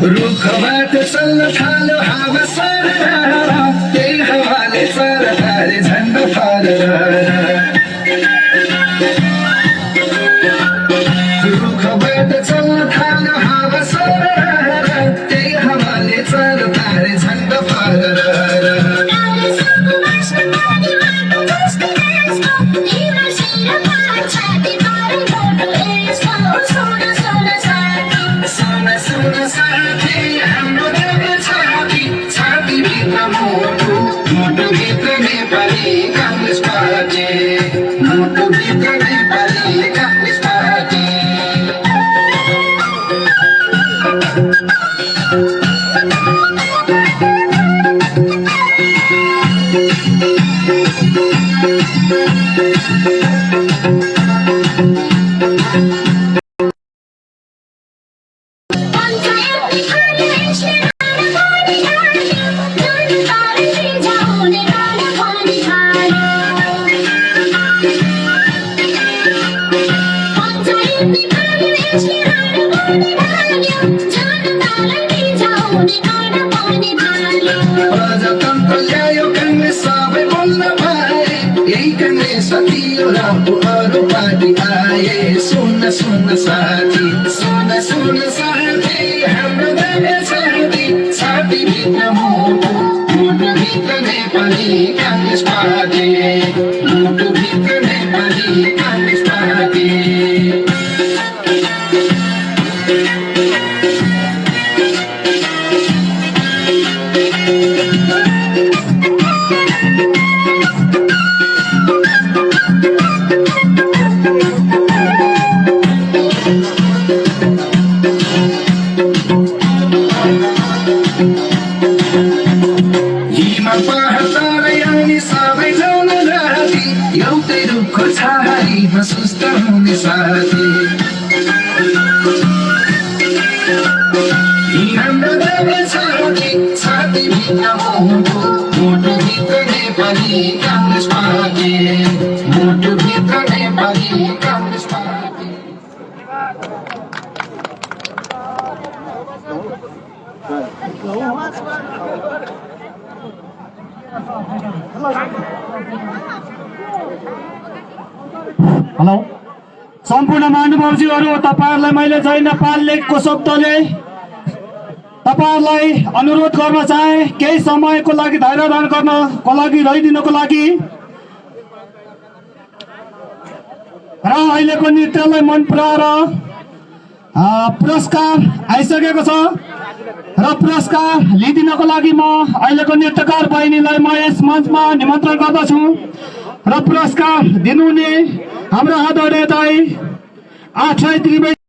रुखबाट चल्न थाल्यो हावा सरर त्यही हावाले सरदारे झन्डा फरर रुखबाट चल्न थाल्यो हावा सरर त्यही हावाले सरदारे झन्डा फरर सुन साथी हाम्रो देउरे छाती छाती भित्र मुटु मुटु भित्र नेपाली कांग्रेस पार्टी मुटु भित्र नेपाली कांग्रेस पार्टी प्रजातन्त्र ल्यायो कांग्रेस सबै बोल्न पाए यही कांग्रेस सकियो र अरू पार्टी आए सुन सुन साथी हाम्रो देउरे छाती छाती भित्र मुटु मुटु भित्र नेपाली कांग्रेस पार्टी मुटु भित्र नेपाली कांग्रेस पार्टी एउटै रुखको छाहारीमा सुस्त हुने साथी हाम्रो देउरे छाती छाती भित्र मुटु मुटु भित्र नेपाली कांग्रेस पार्टी मुटु भित्र नेपाली कांग्रेस पार्टी हेलो सम्पूर्ण महानुभावजीहरू, तपाईँहरूलाई मैले जय नेपाल लेखको शब्दले तपाईँहरूलाई अनुरोध गर्न चाहे केही समयको लागि धैर्य धारण गर्नको लागि रहिदिनको लागि र अहिलेको नृत्यलाई मन पराएर पुरस्कार आइसकेको छ र पुरस्कार लिदिनको लागि म अहिलेको नृत्यकार बहिनीलाई म यस मञ्चमा निमन्त्रण गर्दछु र पुरस्कार दिनुहुने हाम्रो आदरणीय दाइ आठै त्रिवेणी